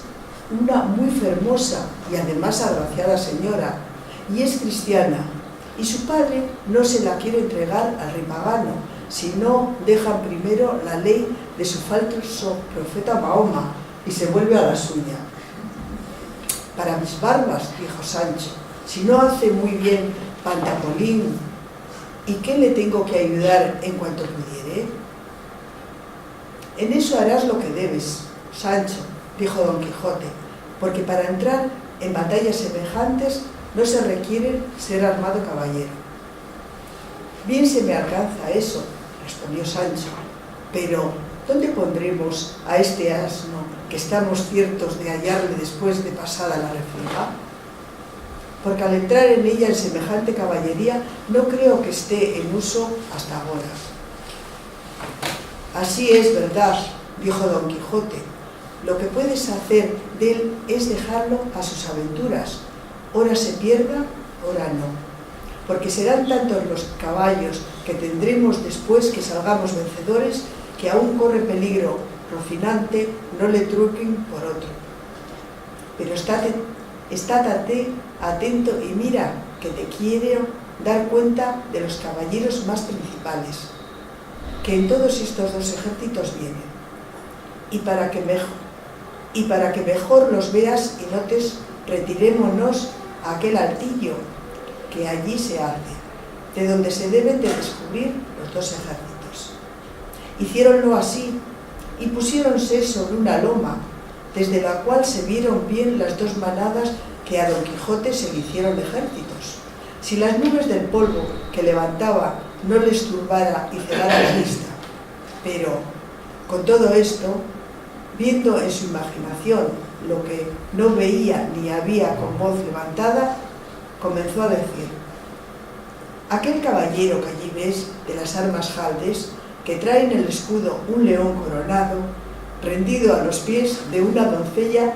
Speaker 5: una muy fermosa y además agraciada señora, y es cristiana, y su padre no se la quiere entregar al rey pagano, si no dejan primero la ley de su falso profeta Mahoma y se vuelve a la suya. Para mis barbas, dijo Sancho, si no hace muy bien Pantapolín, ¿y qué le tengo que ayudar en cuanto pudiere? En eso harás lo que debes, Sancho, dijo Don Quijote, porque para entrar en batallas semejantes no se requiere ser armado caballero. Bien se me alcanza eso, respondió Sancho, pero ¿dónde pondremos a este asno que estamos ciertos de hallarle después de pasada la refriega? Porque al entrar en ella en semejante caballería no creo que esté en uso hasta ahora. Así es, verdad, dijo Don Quijote, lo que puedes hacer de él es dejarlo a sus aventuras, ora se pierda, ora no, porque serán tantos los caballos que tendremos después que salgamos vencedores, que aún corre peligro Rocinante no le truquen por otro. Pero estate atento y mira que te quiero dar cuenta de los caballeros más principales, que en todos estos dos ejércitos vienen, y para que mejor los veas y notes, retirémonos a aquel altillo que allí se hace, de donde se deben de descubrir los dos ejércitos. Hicieronlo así, y pusiéronse sobre una loma, desde la cual se vieron bien las dos manadas que a Don Quijote se le hicieron ejércitos, si las nubes del polvo que levantaba no les turbara y cegara la vista. Pero, con todo esto, viendo en su imaginación lo que no veía ni había con voz levantada, comenzó a decir: aquel caballero que allí ves de las armas jaldes, que trae en el escudo un león coronado, rendido a los pies de una doncella,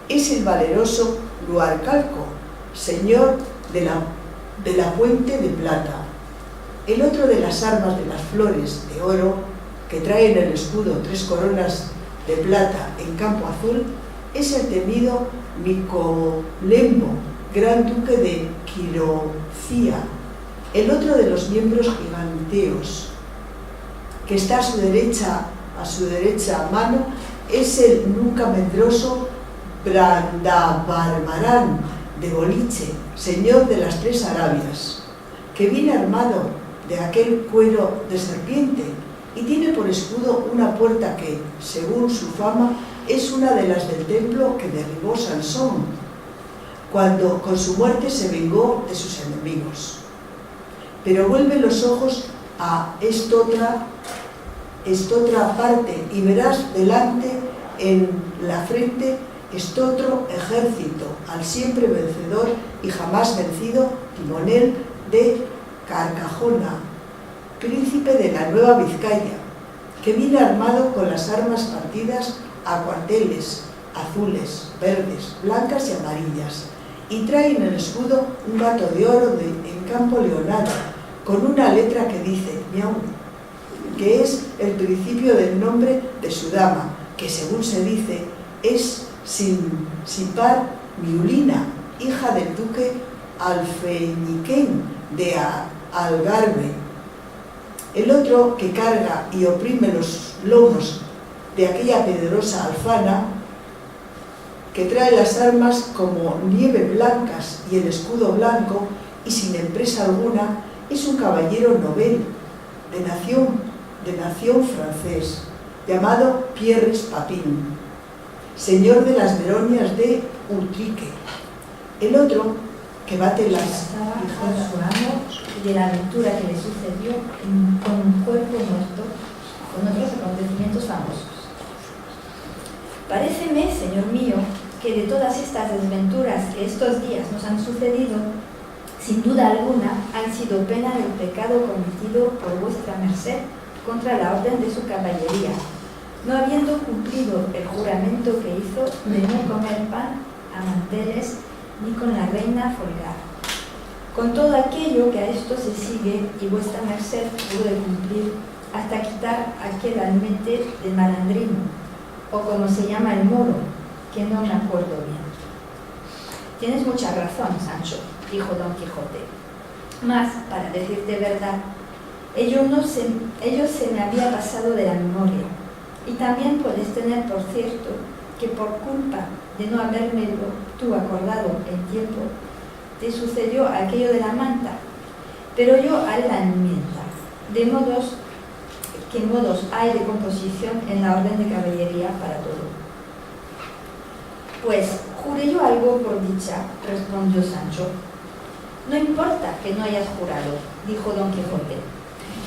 Speaker 5: es el valeroso Luarcalco, señor de la Puente de Plata. El otro de las armas de las flores de oro, que trae en el escudo 3 coronas de plata en campo azul, es el temido Micolembo, gran duque de Quirocia. El otro de los miembros giganteos, que está a su derecha mano, es el nunca medroso Brandabarbarán de Boliche, señor de las 3 Arabias, que viene armado de aquel cuero de serpiente y tiene por escudo una puerta que, según su fama, es una de las del templo que derribó Sansón, cuando con su muerte se vengó de sus enemigos. Pero vuelve los ojos a estotra parte y verás delante en la frente estotro ejército, al siempre vencedor y jamás vencido timonel de Carcajona, príncipe de la Nueva Vizcaya, que viene armado con las armas partidas a cuarteles, azules, verdes, blancas y amarillas, y trae en el escudo un gato de oro en campo leonado, con una letra que dice miau, que es el principio del nombre de su dama, que según se dice es Simpar Miulina, hija del duque Alfeñiquén de Algarve. El otro, que carga y oprime los lomos de aquella poderosa alfana, que trae las armas como nieve blancas y el escudo blanco y sin empresa alguna, es un caballero novel de nación francés, llamado Pierres Papin, señor de las Veronias de Utrique. El otro, que bate las
Speaker 6: Estaba con su amo de la aventura que le sucedió con un cuerpo muerto, con otros acontecimientos famosos. Paréceme, señor mío, que de todas estas desventuras que estos días nos han sucedido, sin duda alguna, han sido pena del pecado cometido por vuestra merced contra la orden de su caballería, no habiendo cumplido el juramento que hizo de no comer pan a manteles ni con la reina folgar. Con todo aquello que a esto se sigue, y vuestra merced pudo de cumplir hasta quitar aquel almete de malandrino, o como se llama el moro, que no me acuerdo bien. Tienes mucha razón, Sancho, dijo Don Quijote, mas, para decirte verdad, ello se me había pasado de la memoria, y también puedes tener por cierto que por culpa de no habérmelo tú acordado en tiempo, te sucedió aquello de la manta, pero yo haré la enmienda, de modos que modos hay de composición en la orden de caballería para todo. Pues juré yo algo por dicha, respondió Sancho. No importa que no hayas jurado, dijo Don Quijote.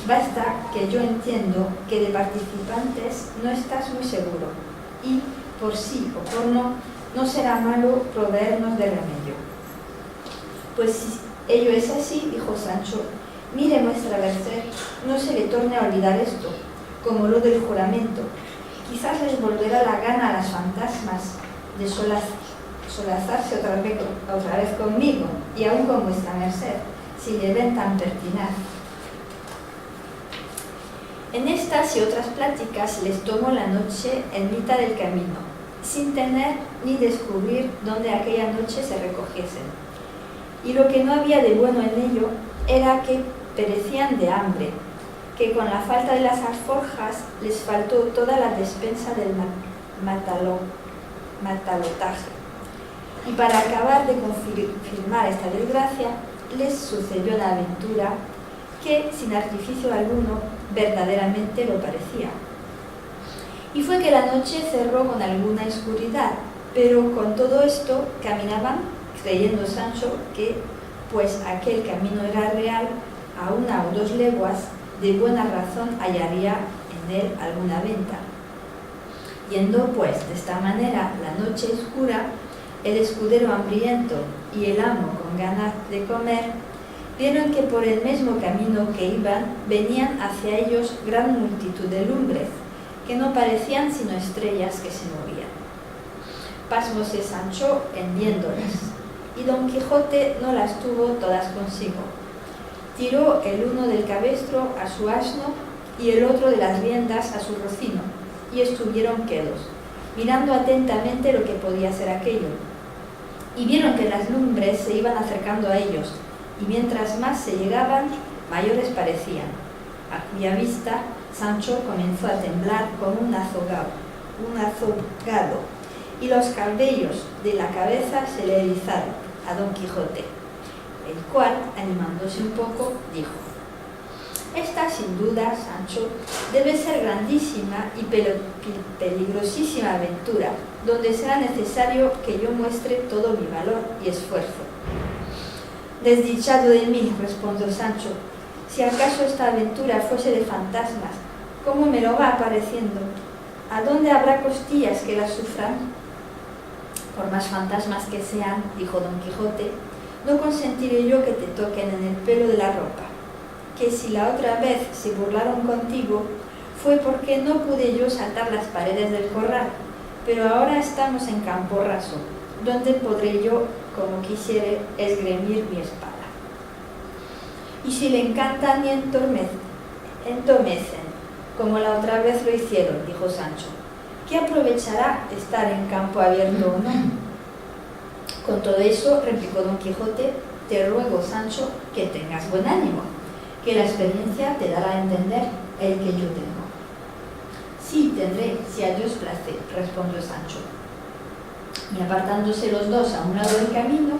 Speaker 6: Basta que yo entiendo que de participantes no estás muy seguro, y por sí o por no será malo proveernos de remedio. Pues si ello es así, dijo Sancho, mire vuestra merced, no se le torne a olvidar esto, como lo del juramento. Quizás les volverá la gana a las fantasmas de solazarse otra vez conmigo, y aún con vuestra merced, si le ven tan pertinaz. En estas y otras pláticas les tomó la noche en mitad del camino, sin tener ni descubrir dónde aquella noche se recogiesen. Y lo que no había de bueno en ello era que perecían de hambre, que con la falta de las alforjas les faltó toda la despensa del matalotaje. Y para acabar de confirmar esta desgracia, les sucedió la aventura que, sin artificio alguno, verdaderamente lo parecía. Y fue que la noche cerró con alguna oscuridad, pero con todo esto caminaban, creyendo Sancho que, pues aquel camino era real, a 1 o 2 leguas, de buena razón hallaría en él alguna venta. Yendo pues de esta manera la noche oscura, el escudero hambriento y el amo con ganas de comer, vieron que por el mismo camino que iban venían hacia ellos gran multitud de lumbres, que no parecían sino estrellas que se movían. Pasmóse Sancho en viéndolas, y Don Quijote no las tuvo todas consigo. Tiró el uno del cabestro a su asno y el otro de las riendas a su rocino, y estuvieron quedos, mirando atentamente lo que podía ser aquello. Y vieron que las lumbres se iban acercando a ellos, y mientras más se llegaban, mayores parecían. A cuya vista Sancho comenzó a temblar como un azogado, y los cabellos de la cabeza se le erizaron a Don Quijote, el cual, animándose un poco, dijo: esta, sin duda, Sancho, debe ser grandísima y peligrosísima aventura, donde será necesario que yo muestre todo mi valor y esfuerzo. Desdichado de mí, respondió Sancho, si acaso esta aventura fuese de fantasmas, ¿cómo me lo va apareciendo? ¿A dónde habrá costillas que las sufran? Por más fantasmas que sean, dijo Don Quijote, no consentiré yo que te toquen en el pelo de la ropa, que si la otra vez se burlaron contigo, fue porque no pude yo saltar las paredes del corral, pero ahora estamos en campo raso, donde podré yo, como quisiere, esgrimir mi espada. Y si le encantan y entomecen, como la otra vez lo hicieron, dijo Sancho, ¿qué aprovechará estar en campo abierto o no? Con todo eso, replicó Don Quijote, te ruego, Sancho, que tengas buen ánimo, que la experiencia te dará a entender el que yo tengo. Sí, tendré, si a Dios place, respondió Sancho. Y apartándose los dos a un lado del camino,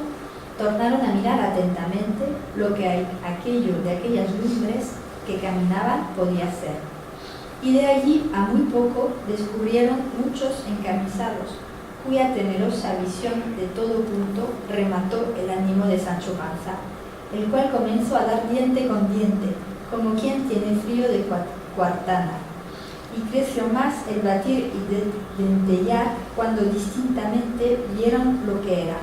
Speaker 6: tornaron a mirar atentamente lo que aquello de aquellas lumbres que caminaban podía ser. Y de allí a muy poco descubrieron muchos encamisados, cuya temerosa visión de todo punto remató el ánimo de Sancho Panza, el cual comenzó a dar diente con diente, como quien tiene frío de cuartana, y creció más el batir y dentellar cuando distintamente vieron lo que era,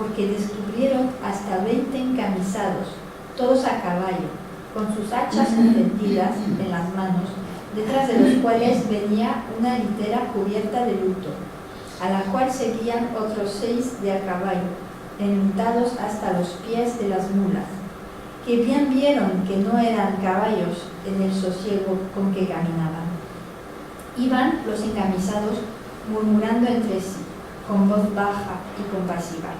Speaker 6: porque descubrieron hasta 20 encamisados, todos a caballo, con sus hachas encendidas en las manos, detrás de los cuales venía una litera cubierta de luto, a la cual seguían otros 6 de a caballo, enlutados hasta los pies de las mulas, que bien vieron que no eran caballos en el sosiego con que caminaban. Iban los encamisados murmurando entre sí, con voz baja y compasiva.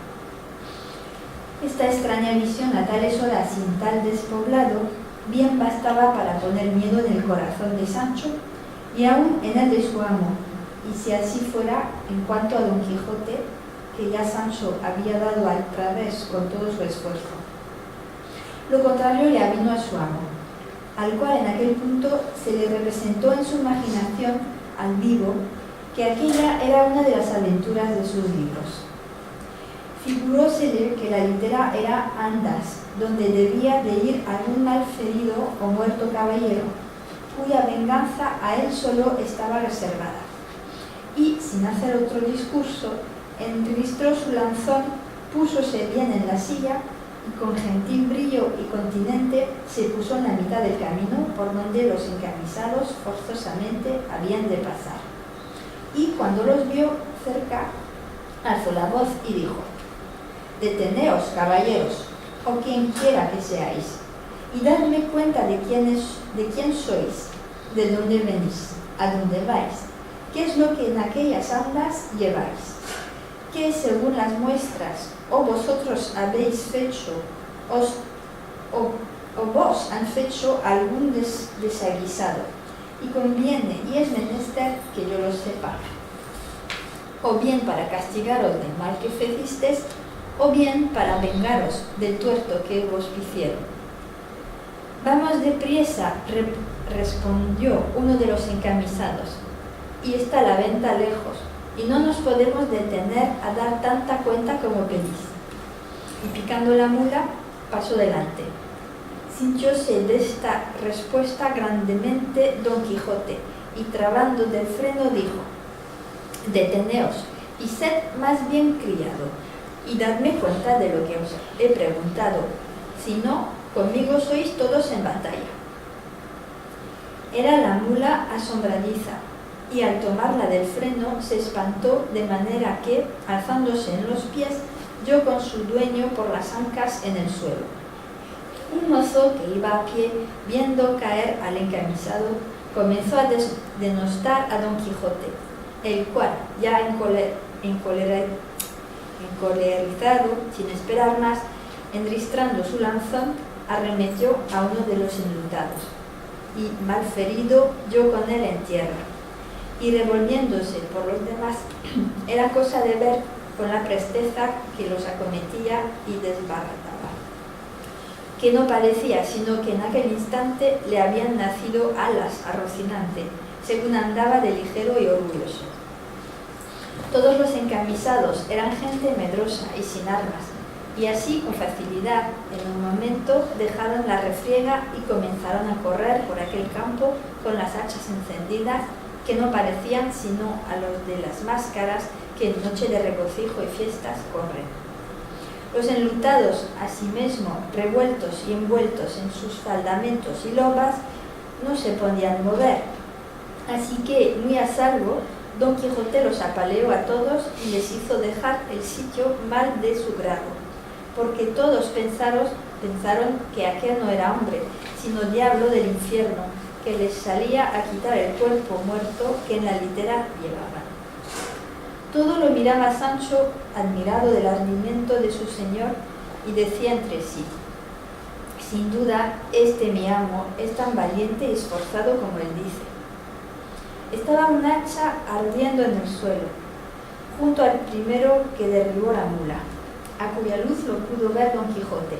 Speaker 6: Esta extraña visión a tales horas y en tal despoblado bien bastaba para poner miedo en el corazón de Sancho y aún en el de su amo, y si así fuera, en cuanto a Don Quijote, que ya Sancho había dado al través con todo su esfuerzo. Lo contrario le avino a su amo, al cual en aquel punto se le representó en su imaginación al vivo que aquella era una de las aventuras de sus libros. Figurósele que la litera era Andas, donde debía de ir algún malferido o muerto caballero, cuya venganza a él solo estaba reservada. Y, sin hacer otro discurso, enristró su lanzón, púsose bien en la silla, y con gentil brillo y continente se puso en la mitad del camino por donde los encamisados forzosamente habían de pasar. Y cuando los vio cerca, alzó la voz y dijo: «Deteneos, caballeros, o quien quiera que seáis, y dadme cuenta de quién sois, de dónde venís, a dónde vais, qué es lo que en aquellas andas lleváis, que según las muestras o vosotros habéis fecho, o vos han fecho algún desaguisado, y conviene y es menester que yo lo sepa, o bien para castigaros del mal que fecisteis, o bien para vengaros del tuerto que vos hicieron». «Vamos depriesa», respondió uno de los encamisados, «y está la venta lejos, y no nos podemos detener a dar tanta cuenta como pedís». Y picando la mula, pasó delante. Sintióse de esta respuesta grandemente Don Quijote, y trabando del freno dijo: «Deteneos, y sed más bien criado, y dadme cuenta de lo que os he preguntado, si no, conmigo sois todos en batalla». Era la mula asombradiza, y al tomarla del freno se espantó de manera que, alzándose en los pies, dio con su dueño por las ancas en el suelo. Un mozo que iba a pie, viendo caer al encamisado, comenzó a denostar a Don Quijote, el cual, ya encolerizado, sin esperar más, enristrando su lanzón, arremetió a uno de los enlutados, y, malferido, dio con él en tierra, y revolviéndose por los demás, era cosa de ver con la presteza que los acometía y desbarataba, que no parecía sino que en aquel instante le habían nacido alas a Rocinante, según andaba de ligero y orgulloso. Todos los encamisados eran gente medrosa y sin armas, y así con facilidad en un momento dejaron la refriega y comenzaron a correr por aquel campo con las hachas encendidas, que no parecían sino a los de las máscaras que en noche de regocijo y fiestas corren. Los enlutados, asimismo, revueltos y envueltos en sus faldamentos y lobas, no se podían mover, así que, muy a salvo, Don Quijote los apaleó a todos y les hizo dejar el sitio mal de su grado, porque todos pensaron que aquel no era hombre, sino diablo del infierno, que les salía a quitar el cuerpo muerto que en la litera llevaban. Todo lo miraba Sancho, admirado del ardimiento de su señor, y decía entre sí: «Sin duda, este mi amo es tan valiente y esforzado como él dice». Estaba un hacha ardiendo en el suelo, junto al primero que derribó la mula, a cuya luz lo pudo ver Don Quijote,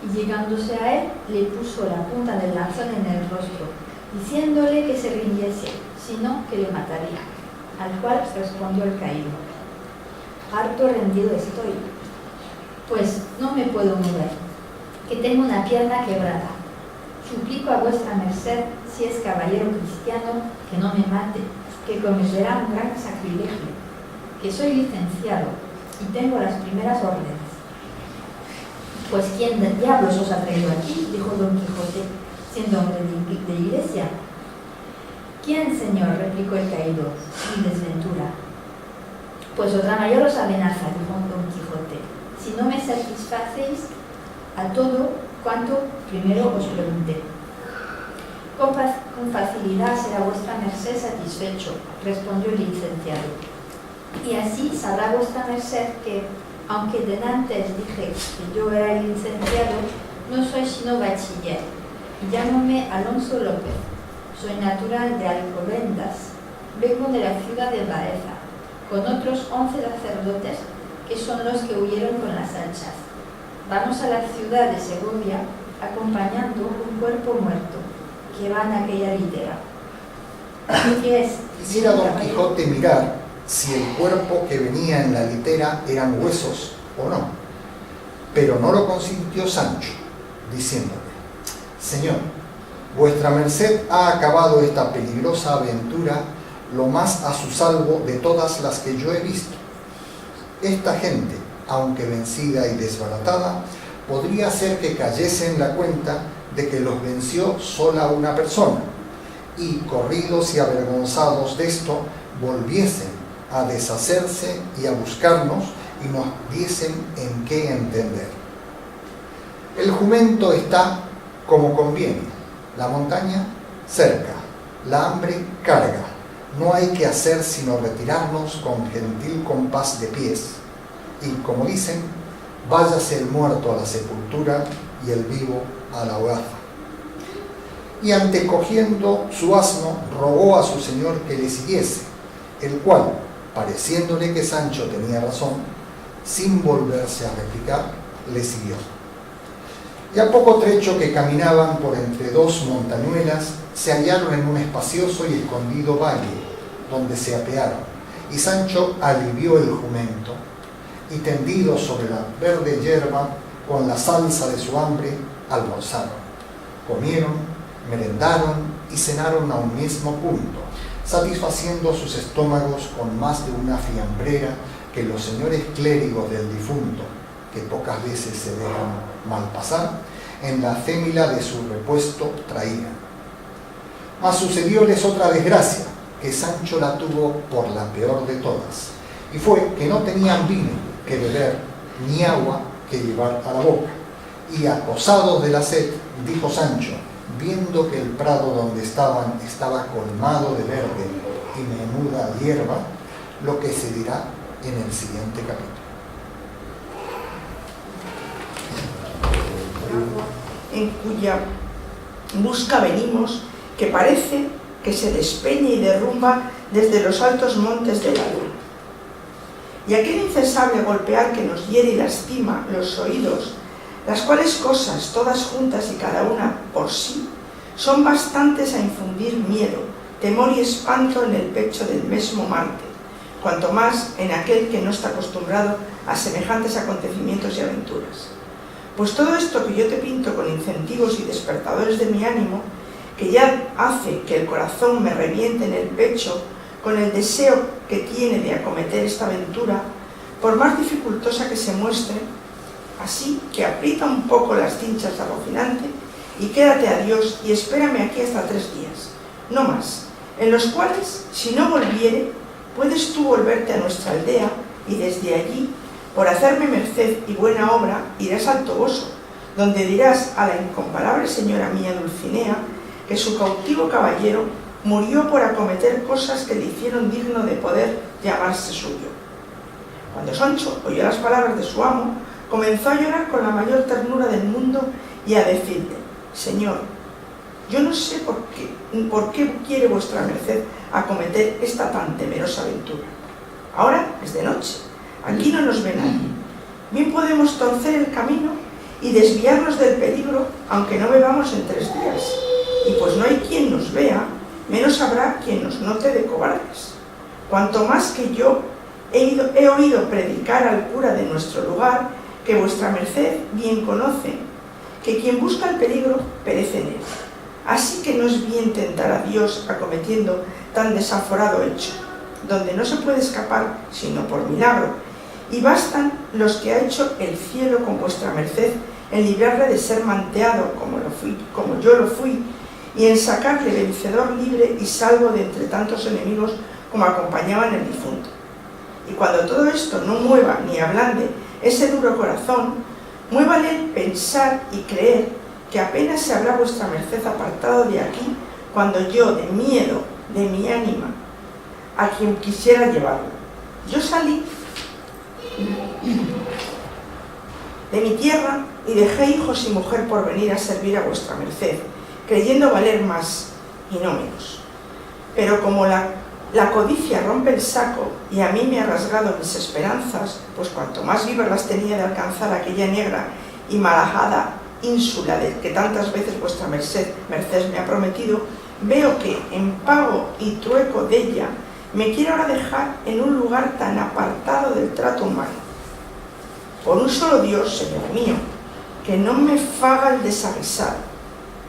Speaker 6: y llegándose a él, le puso la punta del lanzón en el rostro, diciéndole que se rindiese, sino que le mataría, al cual respondió el caído: «Harto rendido estoy, pues no me puedo mover, que tengo una pierna quebrada. Suplico a vuestra merced, si es caballero cristiano, que no me mate, que cometerá un gran sacrilegio, que soy licenciado y tengo las primeras órdenes, Pues ¿quién del diablos os ha traído aquí?, dijo Don Quijote, siendo hombre de iglesia. ¿Quién, señor?, replicó el caído, mi desventura. Pues otra mayor os amenaza, dijo Don Quijote, si no me satisfacéis a todo cuanto primero os pregunté. Con facilidad será vuestra merced satisfecho, respondió el licenciado. Y así sabrá vuestra merced que, aunque denantes dije que yo era el licenciado, no soy sino bachiller, y llámome Alonso López. Soy natural de Alcobendas, vengo de la ciudad de Baeza, con otros 11 sacerdotes que son los que huyeron con las hachas. Vamos a la ciudad de Segovia acompañando un cuerpo muerto que va en aquella litera.
Speaker 7: Quisiera Don Quijote mirar si el cuerpo que venía en la litera eran huesos o no, pero no lo consintió Sancho, diciéndole: Señor, vuestra merced ha acabado esta peligrosa aventura lo más a su salvo de todas las que yo he visto. Esta gente, aunque vencida y desbaratada, podría ser que cayese en la cuenta de que los venció sola una persona, y corridos y avergonzados de esto, volviesen a deshacerse y a buscarnos y nos diesen en qué entender. El jumento está como conviene, la montaña cerca, la hambre carga. No hay que hacer sino retirarnos con gentil compás de pies. Y como dicen, váyase el muerto a la sepultura y el vivo a la hogaza. Y antecogiendo su asno, rogó a su señor que le siguiese, el cual, pareciéndole que Sancho tenía razón, sin volverse a replicar, le siguió. Y a poco trecho que caminaban por entre dos montañuelas, se hallaron en un espacioso y escondido valle, donde se apearon, y Sancho alivió el jumento, y tendido sobre la verde hierba, con la salsa de su hambre, almorzaron, comieron, merendaron y cenaron a un mismo punto, satisfaciendo sus estómagos con más de una fiambrera que los señores clérigos del difunto, que pocas veces se dejan mal pasar, en la fémila de su repuesto traían. Mas sucedióles otra desgracia, que Sancho la tuvo por la peor de todas, y fue que no tenían vino que beber, ni agua que llevar a la boca. Y acosados de la sed, dijo Sancho, viendo que el prado donde estaban estaba colmado de verde y menuda hierba, lo que se dirá en el siguiente capítulo.
Speaker 5: En cuya busca venimos, que parece que se despeña y derrumba desde los altos montes de la luna. Y aquel incesable golpear que nos hiere y lastima los oídos, las cuales cosas, todas juntas y cada una por sí, son bastantes a infundir miedo, temor y espanto en el pecho del mismo Marte, cuanto más en aquel que no está acostumbrado a semejantes acontecimientos y aventuras. Pues todo esto que yo te pinto con incentivos y despertadores de mi ánimo, que ya hace que el corazón me reviente en el pecho con el deseo que tiene de acometer esta aventura, por más dificultosa que se muestre, así que aprieta un poco las cinchas a Rocinante y quédate a Dios y espérame aquí hasta 3 días, no más, en los cuales, si no volviere, puedes tú volverte a nuestra aldea y desde allí, por hacerme merced y buena obra, irás al Toboso, donde dirás a la incomparable señora mía Dulcinea que su cautivo caballero murió por acometer cosas que le hicieron digno de poder llamarse suyo. Cuando Sancho oyó las palabras de su amo, comenzó a llorar con la mayor ternura del mundo y a decirle: Señor, yo no sé por qué quiere vuestra merced acometer esta tan temerosa aventura. Ahora es de noche, aquí no nos ve nadie. Bien podemos torcer el camino y desviarnos del peligro, aunque no bebamos en 3 días. Y pues no hay quien nos vea, menos habrá quien nos note de cobardes. Cuanto más que yo he oído predicar al cura de nuestro lugar, que vuestra merced bien conoce, que quien busca el peligro perece en él. Así que no es bien tentar a Dios acometiendo tan desaforado hecho, donde no se puede escapar sino por milagro, y bastan los que ha hecho el cielo con vuestra merced,
Speaker 8: en librarle de ser manteado como yo lo fui, y en sacarle vencedor libre y salvo de entre tantos enemigos como acompañaban el difunto. Y cuando todo esto no mueva ni ablande ese duro corazón, muévale el pensar y creer que apenas se habrá vuestra merced apartado de aquí cuando yo, de miedo de mi ánima, a quien quisiera llevarlo. Yo salí de mi tierra y dejé hijos y mujer por venir a servir a vuestra merced, creyendo valer más y no menos. Pero como la codicia rompe el saco y a mí me ha rasgado mis esperanzas, pues cuanto más vivas las tenía de alcanzar aquella negra y malhajada ínsula de que tantas veces vuestra merced me ha prometido, veo que en pago y trueco de ella me quiere ahora dejar en un lugar tan apartado del trato humano. Por un solo Dios, Señor mío, que no me faga el desaguisado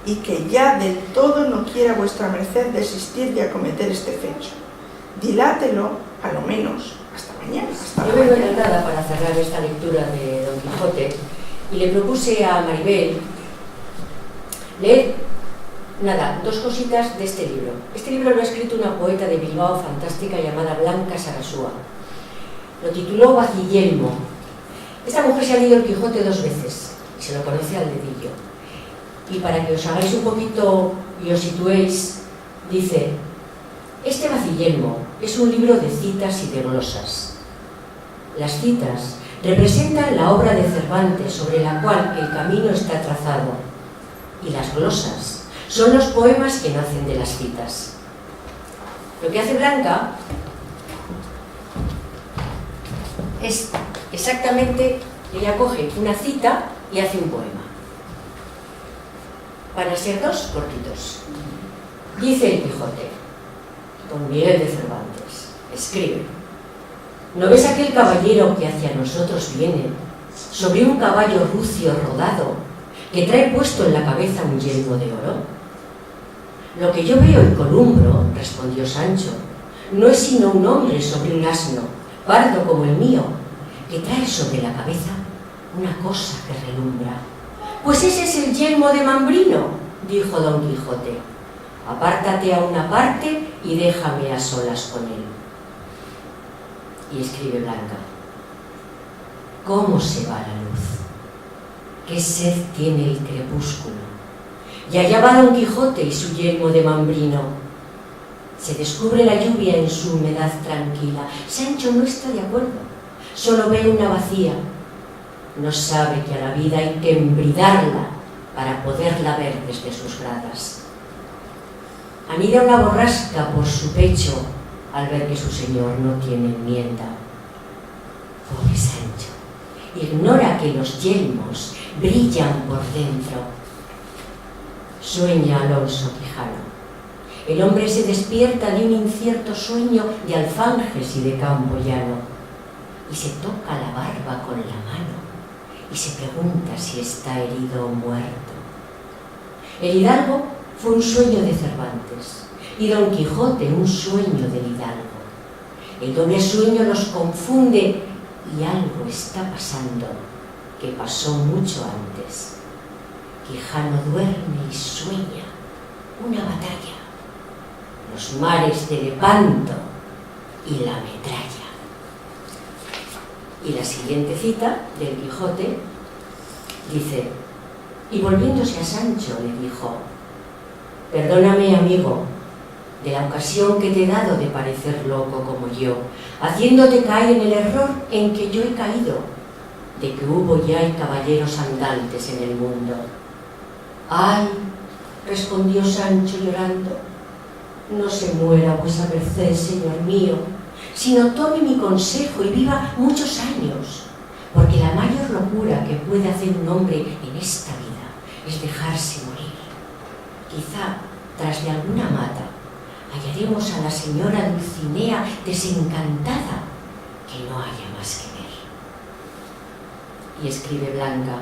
Speaker 8: y que ya del todo no quiera vuestra merced desistir de acometer este fecho. Dilátelo, a lo menos, hasta mañana.
Speaker 9: Yo vengo encantada para cerrar esta lectura de Don Quijote y le propuse a Maribel leer, dos cositas de este libro. Este libro lo ha escrito una poeta de Bilbao fantástica llamada Blanca Sarasúa. Lo tituló Vacillelmo. Esta mujer se ha leído el Quijote 2 veces y se lo conoce al dedillo. Y para que os hagáis un poquito y os situéis, dice: este Vacillelmo es un libro de citas y de glosas. Las citas representan la obra de Cervantes sobre la cual el camino está trazado, y las glosas son los poemas que nacen de las citas. Lo que hace Blanca es exactamente, ella coge una cita y hace un poema. Van a ser 2 cortitos. Dice el Quijote, don Miguel de Cervantes, escribe: ¿no ves aquel caballero que hacia nosotros viene, sobre un caballo rucio rodado, que trae puesto en la cabeza un yelmo de oro? Lo que yo veo y columbro, respondió Sancho, no es sino un hombre sobre un asno, pardo como el mío, que trae sobre la cabeza una cosa que relumbra. Pues ese es el yelmo de Mambrino, dijo don Quijote. Apártate a una parte y déjame a solas con él. Y escribe Blanca: ¿cómo se va la luz? ¿Qué sed tiene el crepúsculo? Y allá va don Quijote y su yelmo de Mambrino. Se descubre la lluvia en su humedad tranquila. Sancho no está de acuerdo, solo ve una vacía. No sabe que a la vida hay que embridarla para poderla ver desde sus gradas. Anida una borrasca por su pecho al ver que su señor no tiene enmienda. Pobre Sancho, ignora que los yelmos brillan por dentro. Sueña Alonso Quijano. El hombre se despierta de un incierto sueño de alfanjes y de campo llano, y se toca la barba con la mano y se pregunta si está herido o muerto. El hidalgo fue un sueño de Cervantes y don Quijote un sueño del hidalgo. El doble sueño los confunde y algo está pasando que pasó mucho antes. Quijano duerme y sueña una batalla, los mares de Lepanto y la metralla. Y la siguiente cita del Quijote dice: y volviéndose a Sancho le dijo: perdóname, amigo, de la ocasión que te he dado de parecer loco como yo, haciéndote caer en el error en que yo he caído, de que hubo y hay caballeros andantes en el mundo. Ay, respondió Sancho llorando, no se muera vuesa merced, señor mío, sino tome mi consejo y viva muchos años, porque la mayor locura que puede hacer un hombre en esta vida es dejarse morir. Quizá, tras de alguna mata, hallaremos a la señora Dulcinea desencantada, que no haya más que ver. Y escribe Blanca: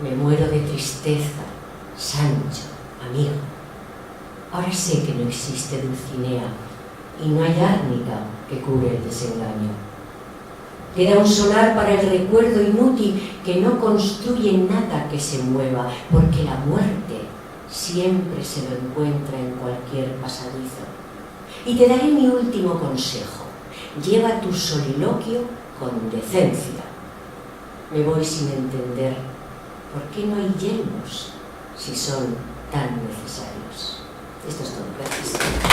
Speaker 9: me muero de tristeza, Sancho, amigo. Ahora sé que no existe Dulcinea y no hay árnica que cure el desengaño. Queda un solar para el recuerdo inútil que no construye nada que se mueva, porque la muerte siempre se lo encuentra en cualquier pasadizo. Y te daré mi último consejo. Lleva tu soliloquio con decencia. Me voy sin entender por qué no hay yelmos si son tan necesarios. Esto es todo. Gracias.